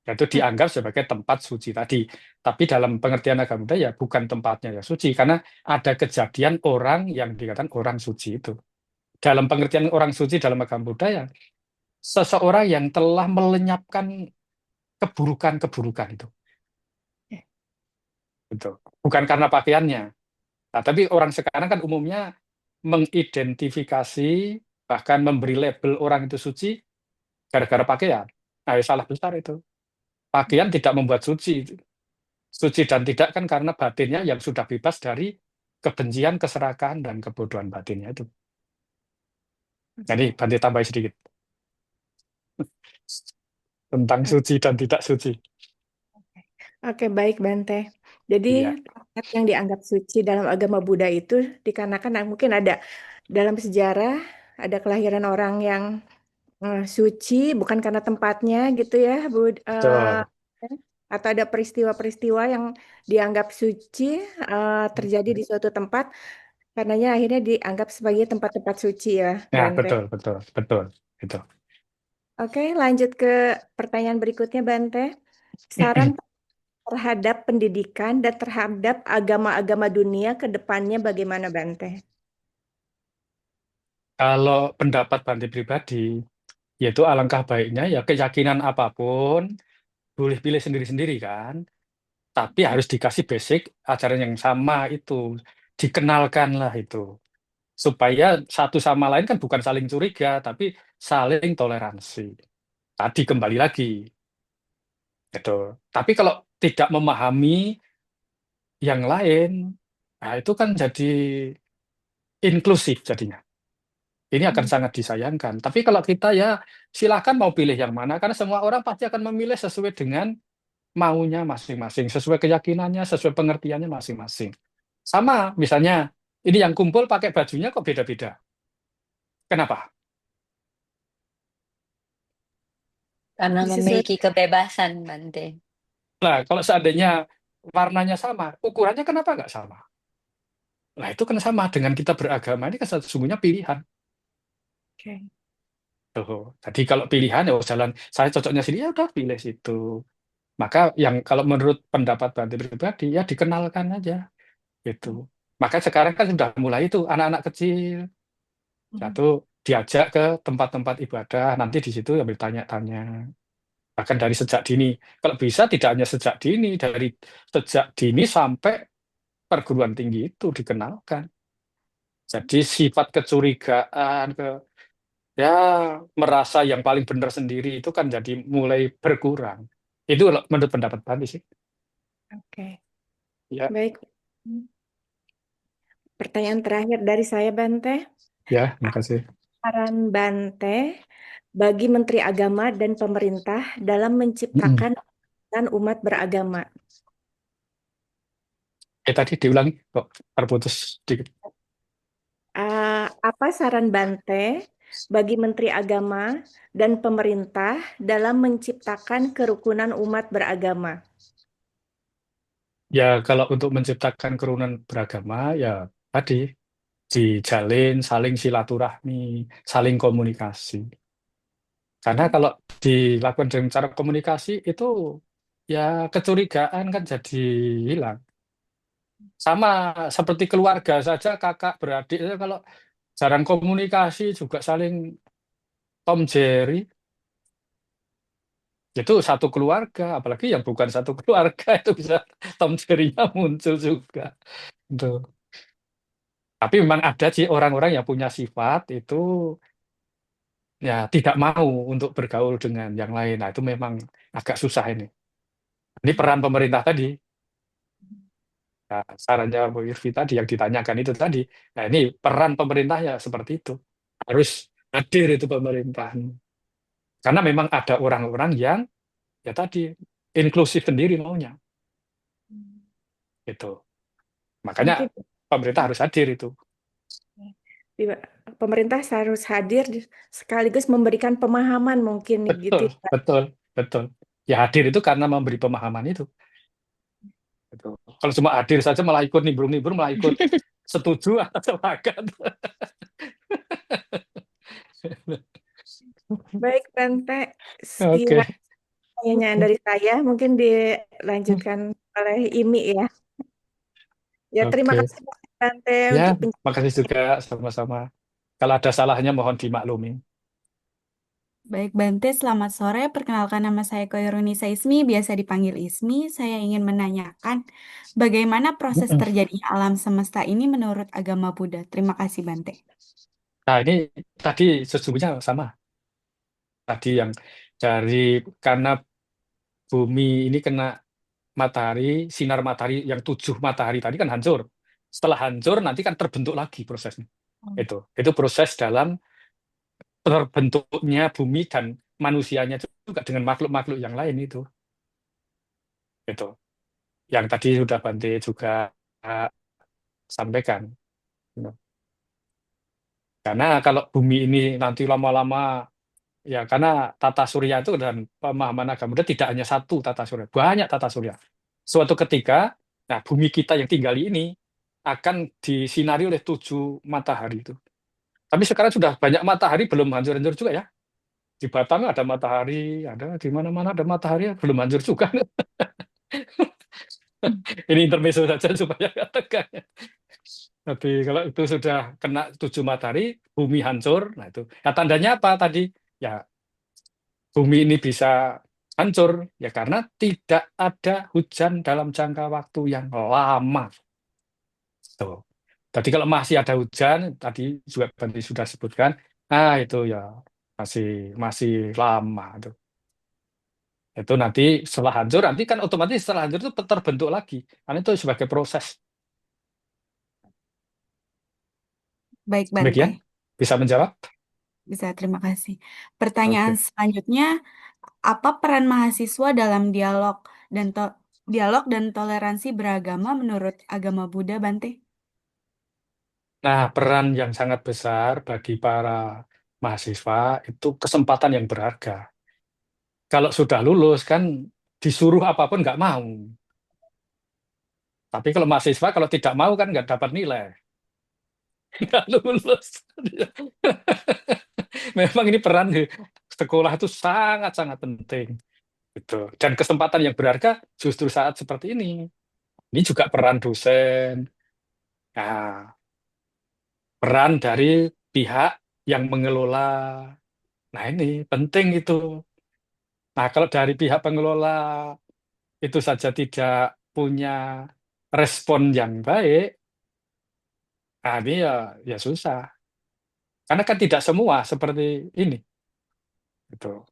Itu dianggap sebagai tempat suci tadi. Tapi dalam pengertian agama Buddha ya bukan tempatnya yang suci, karena ada kejadian orang yang dikatakan orang suci itu. Dalam pengertian orang suci dalam agama Buddha ya seseorang yang telah melenyapkan keburukan-keburukan itu. Gitu. Bukan karena pakaiannya. Nah, tapi orang sekarang kan umumnya mengidentifikasi, bahkan memberi label orang itu suci gara-gara pakaian. Nah, ya salah besar itu. Pakaian tidak membuat suci. Suci dan tidak kan karena batinnya yang sudah bebas dari kebencian, keserakahan, dan kebodohan batinnya itu. Jadi, Bante tambah sedikit tentang suci dan tidak suci. Oke, baik Bante. Jadi Iya, tempat yang dianggap suci dalam agama Buddha itu dikarenakan mungkin ada dalam sejarah ada kelahiran orang yang suci bukan karena tempatnya gitu ya, betul. atau ada peristiwa-peristiwa yang dianggap suci terjadi di suatu tempat, karenanya akhirnya dianggap sebagai tempat-tempat suci ya, Ya, Bante. betul, betul, betul. Itu. Oke, lanjut ke pertanyaan berikutnya, Bante. Saran terhadap pendidikan dan terhadap agama-agama dunia ke depannya bagaimana, Bante? Kalau pendapat Bante pribadi, yaitu alangkah baiknya ya keyakinan apapun boleh pilih sendiri-sendiri kan, tapi harus dikasih basic ajaran yang sama itu, dikenalkan lah itu, supaya satu sama lain kan bukan saling curiga, tapi saling toleransi. Tadi kembali lagi, gitu. Tapi kalau tidak memahami yang lain, nah itu kan jadi inklusif jadinya. Ini akan sangat disayangkan. Tapi kalau kita ya silakan mau pilih yang mana, karena semua orang pasti akan memilih sesuai dengan maunya masing-masing, sesuai keyakinannya, sesuai pengertiannya masing-masing. Sama, misalnya ini yang kumpul pakai bajunya kok beda-beda. Kenapa? Karena memiliki Disesuaikan. kebebasan, Bante. Nah, kalau seandainya warnanya sama, ukurannya kenapa nggak sama? Nah, itu kan sama dengan kita beragama, ini kan sesungguhnya pilihan. Oke. Tuh. Jadi kalau pilihan ya jalan saya cocoknya sini ya udah pilih situ. Maka yang kalau menurut pendapat Bante pribadi ya dikenalkan aja gitu. Maka sekarang kan sudah mulai itu anak-anak kecil satu diajak ke tempat-tempat ibadah, nanti di situ ambil tanya-tanya. Bahkan dari sejak dini. Kalau bisa tidak hanya sejak dini, dari sejak dini sampai perguruan tinggi itu dikenalkan. Jadi sifat kecurigaan, ya merasa yang paling benar sendiri itu kan jadi mulai berkurang. Itu menurut pendapat Bante sih. Oke, Ya, baik. Pertanyaan terakhir dari saya, Bante. ya, makasih. Saran Bante bagi Menteri Agama dan pemerintah dalam Mm-mm. menciptakan dan umat beragama. Tadi diulangi kok terputus sedikit. Apa saran Bante bagi Menteri Agama dan pemerintah dalam menciptakan kerukunan umat beragama? Ya, kalau untuk menciptakan kerukunan beragama, ya tadi dijalin saling silaturahmi, saling komunikasi. Karena kalau dilakukan dengan cara komunikasi itu ya kecurigaan kan jadi hilang. Sama seperti keluarga saja, kakak beradik itu kalau jarang komunikasi juga saling Tom Jerry, itu satu keluarga, apalagi yang bukan satu keluarga itu bisa Tom Jerry-nya muncul juga. Gitu. Tapi memang ada sih orang-orang yang punya sifat itu ya tidak mau untuk bergaul dengan yang lain. Nah, itu memang agak susah ini. Ini peran pemerintah tadi. Nah, sarannya Bu Irvi tadi yang ditanyakan itu tadi. Nah, ini peran pemerintahnya seperti itu. Harus hadir itu pemerintah. Karena memang ada orang-orang yang ya tadi inklusif sendiri maunya. Gitu. Makanya Mungkin pemerintah harus hadir itu. di- pemerintah harus hadir sekaligus memberikan pemahaman mungkin gitu Betul, ya. betul, betul. Ya hadir itu karena memberi pemahaman itu. Betul. Kalau cuma hadir saja malah ikut nimbrung-nimbrung, malah ikut setuju atau sepakat. Baik, Bante. Oke, Sekian pertanyaan dari saya. Mungkin dilanjutkan oleh Imi ya. Ya, terima oke. kasih Bante Ya, untuk makasih juga sama-sama. Kalau ada salahnya mohon dimaklumi. Baik, Bante, selamat sore. Perkenalkan nama saya Koirunisa Ismi, biasa dipanggil Ismi. Saya ingin menanyakan bagaimana proses terjadinya alam semesta ini menurut agama Buddha. Terima kasih, Bante. Nah, ini tadi sesungguhnya sama. Tadi yang dari karena bumi ini kena matahari, sinar matahari yang 7 matahari tadi kan hancur. Setelah hancur nanti kan terbentuk lagi prosesnya. Itu proses dalam terbentuknya bumi dan manusianya juga dengan makhluk-makhluk yang lain itu. Itu. Yang tadi sudah Bante juga uh, sampaikan. Karena kalau bumi ini nanti lama-lama ya karena tata surya itu dan pemahaman agama Buddha tidak hanya satu tata surya, banyak tata surya. Suatu ketika, nah bumi kita yang tinggal ini akan disinari oleh 7 matahari itu. Tapi sekarang sudah banyak matahari belum hancur-hancur juga ya. Di Batam ada matahari, ada di mana-mana ada matahari belum hancur juga. Ini intermezzo saja supaya nggak tegang. Tapi kalau itu sudah kena 7 matahari, bumi hancur. Nah itu. Nah, tandanya apa tadi? Ya bumi ini bisa hancur ya karena tidak ada hujan dalam jangka waktu yang lama. Tuh. Jadi kalau masih ada hujan, tadi juga Banti sudah sebutkan, itu ya masih masih lama tuh. Itu nanti setelah hancur, nanti kan otomatis setelah hancur itu terbentuk lagi. Karena itu sebagai proses. Baik, Demikian, Bante. bisa menjawab? Bisa, terima kasih. Pertanyaan Oke. selanjutnya, apa peran mahasiswa dalam dialog dan toleransi beragama menurut agama Buddha, Bante? Nah, peran yang sangat besar bagi para mahasiswa itu kesempatan yang berharga. Kalau sudah lulus kan disuruh apapun nggak mau. Tapi kalau mahasiswa kalau tidak mau kan nggak dapat nilai. Nggak lulus. memang ini peran di sekolah itu sangat-sangat penting. Gitu. Dan kesempatan yang berharga justru saat seperti ini. Ini juga peran dosen. Nah, peran dari pihak yang mengelola. Nah, ini penting itu. Nah, kalau dari pihak pengelola itu saja tidak punya respon yang baik, nah ini ya susah. Karena kan tidak semua seperti ini. Gitu.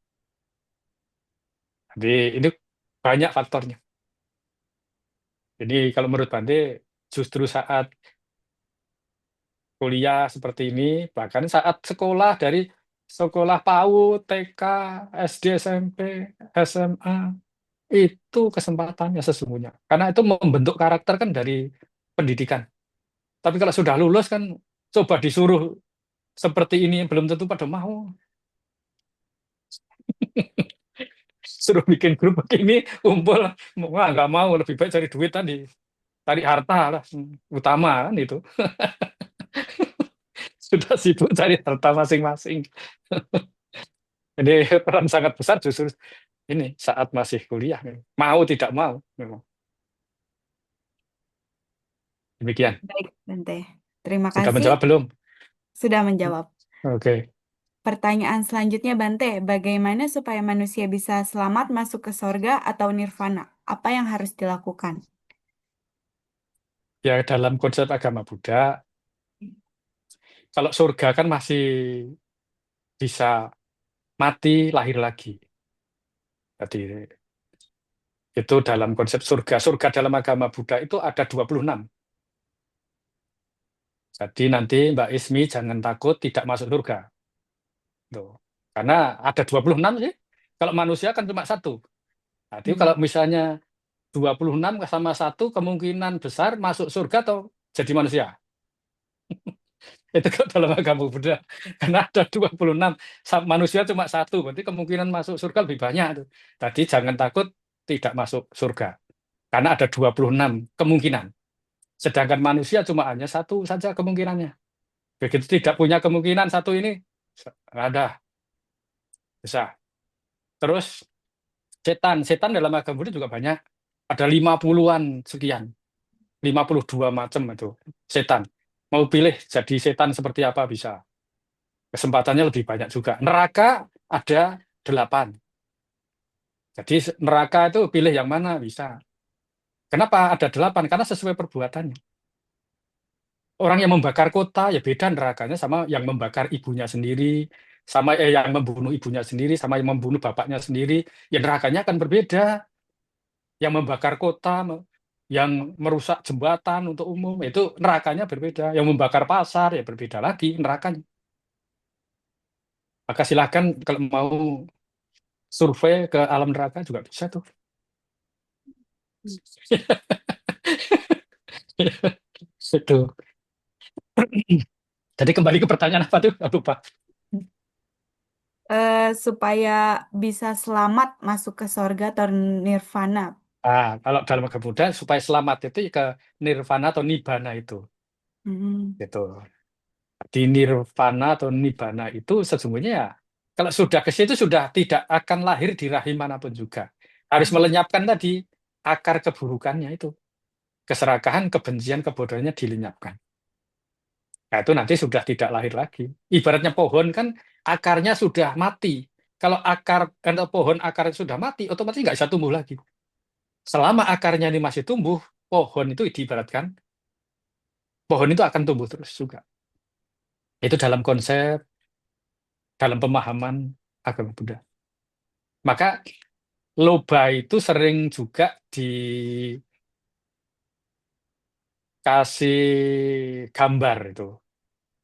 Jadi ini banyak faktornya. Jadi kalau menurut Bante, justru saat kuliah seperti ini, bahkan saat sekolah dari sekolah PAUD, TK, SD, SMP, SMA, itu kesempatannya sesungguhnya. Karena itu membentuk karakter kan dari pendidikan. Tapi kalau sudah lulus kan coba disuruh seperti ini belum tentu pada mau. Suruh bikin grup begini, kumpul, wah nggak mau, lebih baik cari duit tadi. Cari harta lah, utama kan itu. Sudah sibuk cari harta masing-masing. Jadi peran sangat besar justru ini saat masih kuliah. Mau tidak mau memang. Demikian. Baik, Bante. Terima Sudah kasih menjawab belum? sudah menjawab. Oke. Pertanyaan selanjutnya, Bante, bagaimana supaya manusia bisa selamat masuk ke sorga atau nirvana? Apa yang harus dilakukan? Ya dalam konsep agama Buddha, kalau surga kan masih bisa mati lahir lagi. Jadi itu dalam konsep surga. Surga dalam agama Buddha itu ada 26. Jadi nanti Mbak Ismi jangan takut tidak masuk surga. Tuh. Karena ada 26 sih. Kalau manusia kan cuma satu. Jadi kalau misalnya 26 sama satu kemungkinan besar masuk surga atau jadi manusia. Itu kalau dalam agama Buddha. Karena ada 26. Manusia cuma satu. Berarti kemungkinan masuk surga lebih banyak. Tuh. Tadi jangan takut tidak masuk surga. Karena ada 26 kemungkinan. Sedangkan manusia cuma hanya satu saja kemungkinannya. Begitu tidak punya kemungkinan satu ini, ada. Bisa. Terus setan dalam agama Buddha juga banyak. Ada 50-an sekian. 52 macam itu setan. Mau pilih jadi setan seperti apa bisa. Kesempatannya lebih banyak juga. Neraka ada 8. Jadi neraka itu pilih yang mana bisa. Kenapa ada 8? Karena sesuai perbuatannya. Orang yang membakar kota ya beda nerakanya sama yang membakar ibunya sendiri, sama yang membunuh ibunya sendiri, sama yang membunuh bapaknya sendiri. Ya nerakanya akan berbeda. Yang membakar kota, yang merusak jembatan untuk umum, itu nerakanya berbeda. Yang membakar pasar ya berbeda lagi nerakanya. Maka silakan kalau mau survei ke alam neraka juga bisa tuh. Itu. Jadi kembali ke pertanyaan apa tuh? Aku lupa. Supaya bisa selamat masuk ke sorga atau nirvana. Kalau dalam agama Buddha supaya selamat itu ke nirvana atau nibbana itu. Gitu. Di nirvana atau nibbana itu sesungguhnya ya kalau sudah ke situ sudah tidak akan lahir di rahim manapun juga. Harus melenyapkan tadi akar keburukannya itu. Keserakahan, kebencian, kebodohannya dilenyapkan. Nah, itu nanti sudah tidak lahir lagi. Ibaratnya pohon kan akarnya sudah mati. Kalau pohon akarnya sudah mati, otomatis nggak bisa tumbuh lagi. Selama akarnya ini masih tumbuh, pohon itu diibaratkan, pohon itu akan tumbuh terus juga. Itu dalam konsep, dalam pemahaman agama Buddha. Maka loba itu sering juga dikasih gambar itu.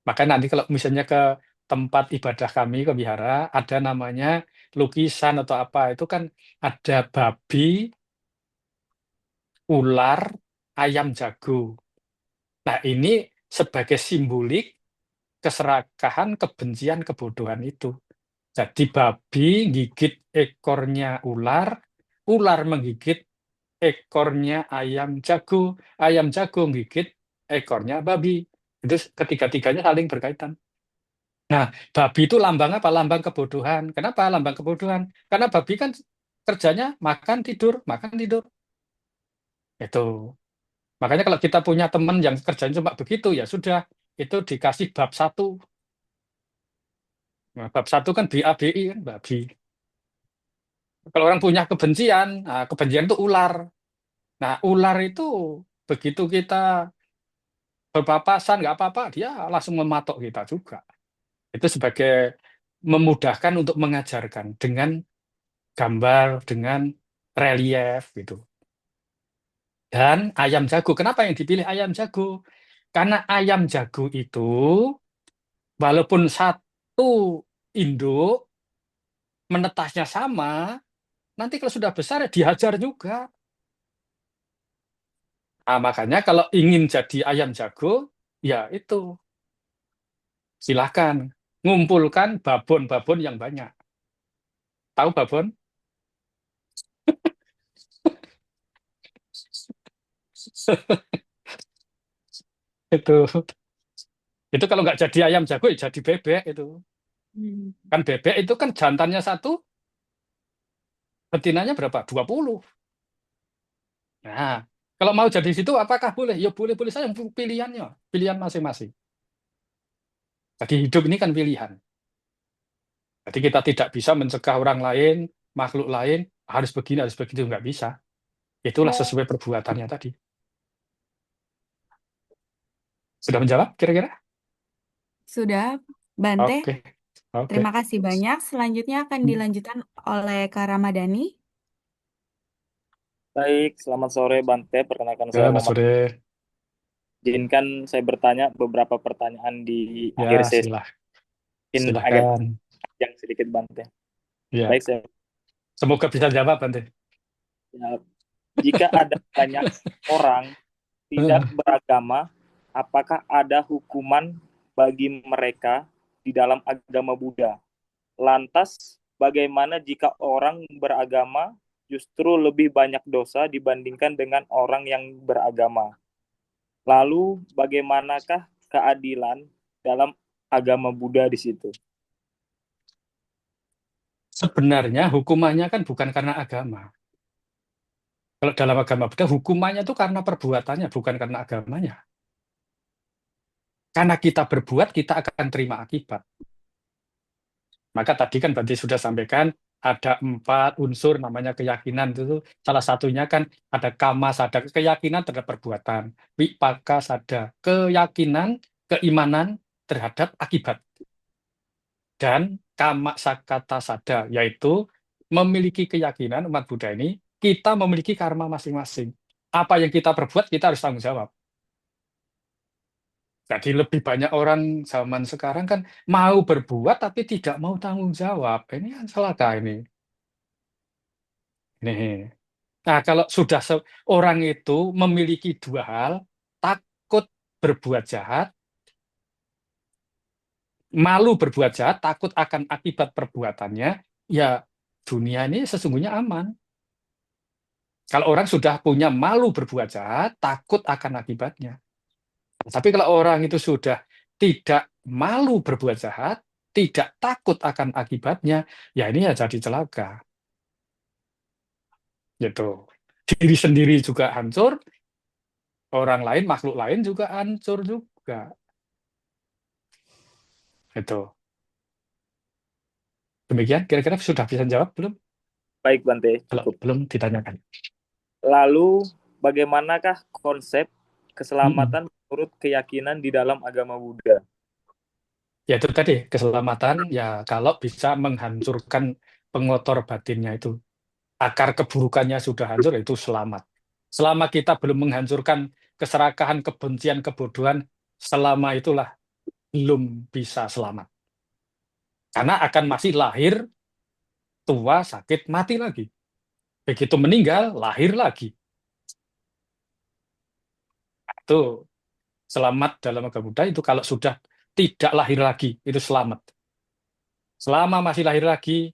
Maka nanti kalau misalnya ke tempat ibadah kami, ke wihara, ada namanya lukisan atau apa, itu kan ada babi, ular, ayam jago. Nah, ini sebagai simbolik keserakahan, kebencian, kebodohan itu. Jadi babi gigit ekornya ular, ular menggigit ekornya ayam jago gigit ekornya babi. Itu ketiga-tiganya saling berkaitan. Nah, babi itu lambang apa? Lambang kebodohan. Kenapa lambang kebodohan? Karena babi kan kerjanya makan, tidur, makan, tidur. Itu. Makanya kalau kita punya teman yang kerjanya cuma begitu, ya sudah. Itu dikasih bab satu. Nah, bab satu kan BABI kan, babi. Kalau orang punya kebencian, nah, kebencian itu ular. Nah, ular itu begitu kita berpapasan, nggak apa-apa, dia langsung mematok kita juga. Itu sebagai memudahkan untuk mengajarkan dengan gambar, dengan relief gitu. Dan ayam jago. Kenapa yang dipilih ayam jago? Karena ayam jago itu walaupun satu induk menetasnya sama, nanti kalau sudah besar ya dihajar juga. Nah, makanya kalau ingin jadi ayam jago, ya itu silahkan ngumpulkan babon-babon yang banyak. Tahu babon? Itu. Itu kalau nggak jadi ayam jago, ya jadi bebek itu. Kan bebek itu kan jantannya satu, betinanya berapa? 20. Nah, kalau mau jadi situ apakah boleh? Ya boleh-boleh saja pilihannya, pilihan masing-masing. Jadi hidup ini kan pilihan. Jadi kita tidak bisa mencegah orang lain, makhluk lain, harus begini, harus begitu, nggak bisa. Itulah sesuai perbuatannya tadi. Sudah menjawab kira-kira? Sudah, Bante. Oke, oke. Terima kasih banyak. Selanjutnya akan dilanjutkan oleh Kak Ramadhani. Baik, selamat sore Bante. Perkenalkan Ya, saya Mas Muhammad. Sore. Izinkan saya bertanya beberapa pertanyaan di akhir Ya, sesi. Mungkin agak silahkan. panjang sedikit Bante. Ya, Baik, saya semoga bisa jawab nanti. ya, jika ada banyak orang tidak beragama, apakah ada hukuman bagi mereka di dalam agama Buddha? Lantas, bagaimana jika orang beragama justru lebih banyak dosa dibandingkan dengan orang yang beragama? Lalu, bagaimanakah keadilan dalam agama Buddha di situ? Sebenarnya hukumannya kan bukan karena agama. Kalau dalam agama Buddha, hukumannya itu karena perbuatannya, bukan karena agamanya. Karena kita berbuat, kita akan terima akibat. Maka tadi kan Bante sudah sampaikan, ada 4 unsur namanya keyakinan. Itu salah satunya kan ada kama sada, keyakinan terhadap perbuatan. Vipaka sada, keyakinan, keimanan terhadap akibat. Dan kama sakata sada, yaitu memiliki keyakinan umat Buddha ini, kita memiliki karma masing-masing. Apa yang kita perbuat, kita harus tanggung jawab. Jadi lebih banyak orang zaman sekarang kan mau berbuat tapi tidak mau tanggung jawab. Ini kan celaka ini. Nih. Nah, kalau sudah orang itu memiliki 2 hal, takut berbuat jahat, malu berbuat jahat, takut akan akibat perbuatannya, ya dunia ini sesungguhnya aman. Kalau orang sudah punya malu berbuat jahat, takut akan akibatnya. Tapi kalau orang itu sudah tidak malu berbuat jahat, tidak takut akan akibatnya, ya ini ya jadi celaka. Gitu. Diri sendiri juga hancur, orang lain, makhluk lain juga hancur juga. Itu. Demikian, kira-kira sudah bisa jawab belum? Baik, Bante. Kalau belum, ditanyakan. Lalu, bagaimanakah konsep keselamatan menurut keyakinan di dalam agama Buddha? Ya itu tadi, keselamatan, ya kalau bisa menghancurkan pengotor batinnya itu. Akar keburukannya sudah hancur, itu selamat. Selama kita belum menghancurkan keserakahan, kebencian, kebodohan, selama itulah belum bisa selamat. Karena akan masih lahir, tua, sakit, mati lagi. Begitu meninggal, lahir lagi. Itu selamat dalam agama Buddha itu kalau sudah tidak lahir lagi, itu selamat. Selama masih lahir lagi,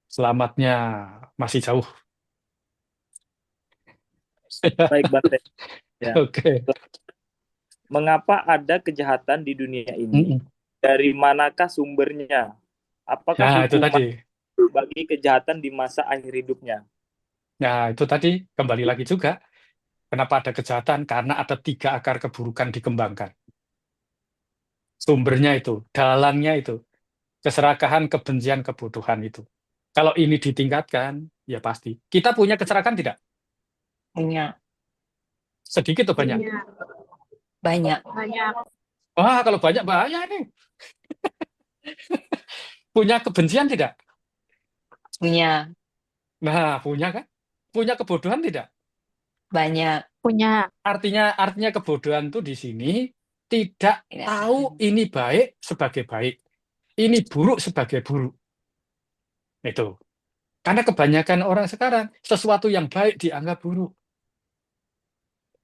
selamatnya masih jauh. Baik, Bante. Ya. Oke. mengapa ada kejahatan di dunia ini? Mm-mm. Dari manakah sumbernya? Apakah Nah, itu tadi. hukuman bagi kejahatan di masa akhir hidupnya? Nah, itu tadi kembali lagi juga. Kenapa ada kejahatan? Karena ada 3 akar keburukan dikembangkan. Sumbernya itu, dalangnya itu, keserakahan, kebencian, kebodohan itu. Kalau ini ditingkatkan, ya pasti. Kita punya keserakahan tidak? Punya Sedikit atau banyak? Iya, banyak. banyak. Wah, kalau banyak bahaya nih. Punya kebencian tidak? Punya Nah, punya kan? Punya kebodohan tidak? banyak. Punya. Artinya kebodohan itu di sini tidak Tidak. tahu ini baik sebagai baik, ini buruk sebagai buruk. Itu. Karena kebanyakan orang sekarang sesuatu yang baik dianggap buruk,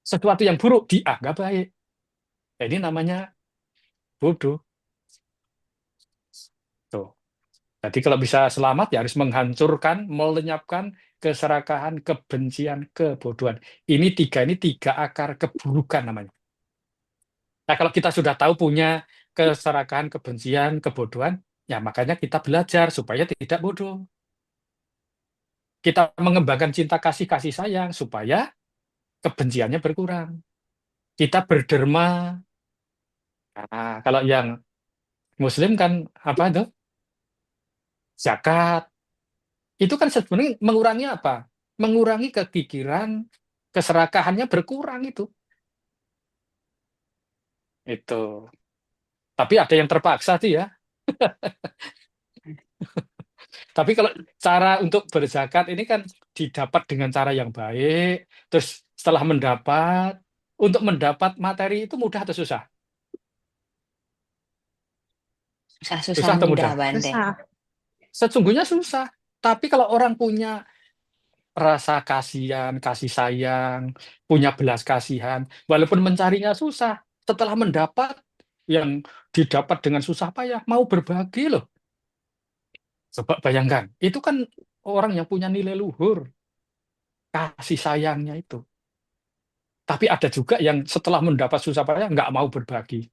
sesuatu yang buruk dianggap baik. Nah, ini namanya bodoh. Tuh. Jadi kalau bisa selamat ya harus menghancurkan, melenyapkan keserakahan, kebencian, kebodohan. Ini tiga akar keburukan namanya. Nah, kalau kita sudah tahu punya keserakahan, kebencian, kebodohan, ya makanya kita belajar supaya tidak bodoh. Kita mengembangkan cinta kasih, kasih sayang supaya kebenciannya berkurang. Kita berderma. Nah, kalau yang Muslim kan apa itu? Zakat. Itu kan sebenarnya mengurangi apa? Mengurangi kekikiran, keserakahannya berkurang itu. Itu. Tapi ada yang terpaksa sih ya. Tapi kalau cara untuk berzakat ini kan didapat dengan cara yang baik, terus setelah mendapat, untuk mendapat materi itu mudah atau susah? Susah-susah Susah atau mudah, mudah? Bante. Susah. Sesungguhnya susah. Tapi kalau orang punya rasa kasihan, kasih sayang, punya belas kasihan, walaupun mencarinya susah, setelah mendapat yang didapat dengan susah payah, mau berbagi loh. Coba bayangkan, itu kan orang yang punya nilai luhur, kasih sayangnya itu. Tapi ada juga yang setelah mendapat susah payah nggak mau berbagi.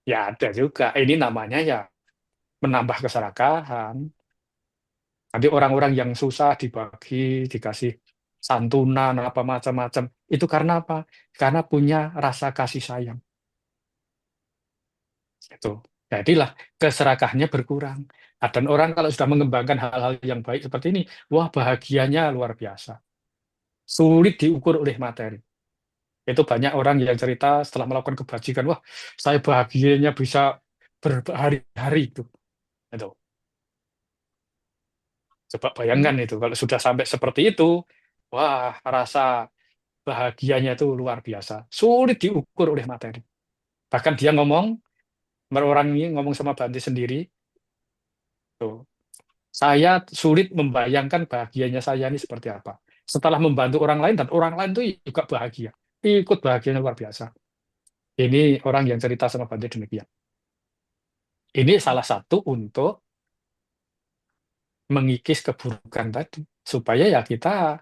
Ya ada juga. Ini namanya ya menambah keserakahan. Nanti orang-orang yang susah dibagi, dikasih santunan, apa macam-macam. Itu karena apa? Karena punya rasa kasih sayang. Itu. Jadilah keserakahannya berkurang. Nah, dan orang kalau sudah mengembangkan hal-hal yang baik seperti ini, wah bahagianya luar biasa. Sulit diukur oleh materi. Itu banyak orang yang cerita setelah melakukan kebajikan, wah saya bahagianya bisa berhari-hari itu. Itu. Coba bayangkan itu, kalau sudah sampai seperti itu, wah rasa bahagianya itu luar biasa. Sulit diukur oleh materi. Bahkan dia ngomong, orang ini ngomong sama Bante sendiri, tuh, saya sulit membayangkan bahagianya saya ini seperti apa. Setelah membantu orang lain, dan orang lain itu juga bahagia. Ikut bahagianya luar biasa. Ini orang yang cerita sama Bante demikian. Ini salah satu untuk mengikis keburukan tadi. Supaya ya kita,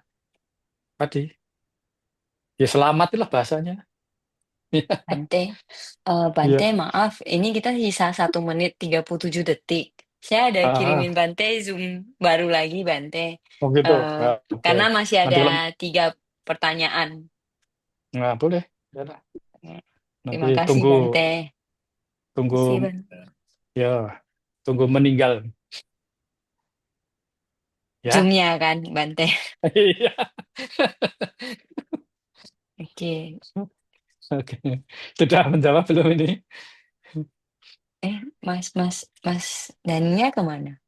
tadi, ya selamatillah bahasanya. Bante, Iya. Bante, maaf, ini kita sisa 1 menit 37 detik. Saya ada kirimin Ah, Bante Zoom baru lagi, Bante. oh gitu. Eh, Nah, oke. karena masih Nanti ada kalau 3 pertanyaan. nggak boleh, ya lah. Nanti Terima kasih, tunggu Bante. tunggu Kasih, Bang. ya tunggu meninggal ya. Zoom-nya kan, Bante. Iya. Oke. Oke. Sudah menjawab belum ini? Mas Daninya kemana?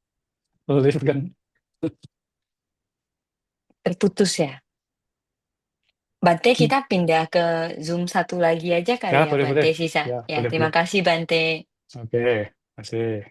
Boleh kan? Terputus ya? Bante, kita pindah ke Zoom satu lagi aja kali Ya, ya, boleh boleh. Bante, sisa. Ya, Ya, boleh terima boleh. kasih, Bante. Oke, masih.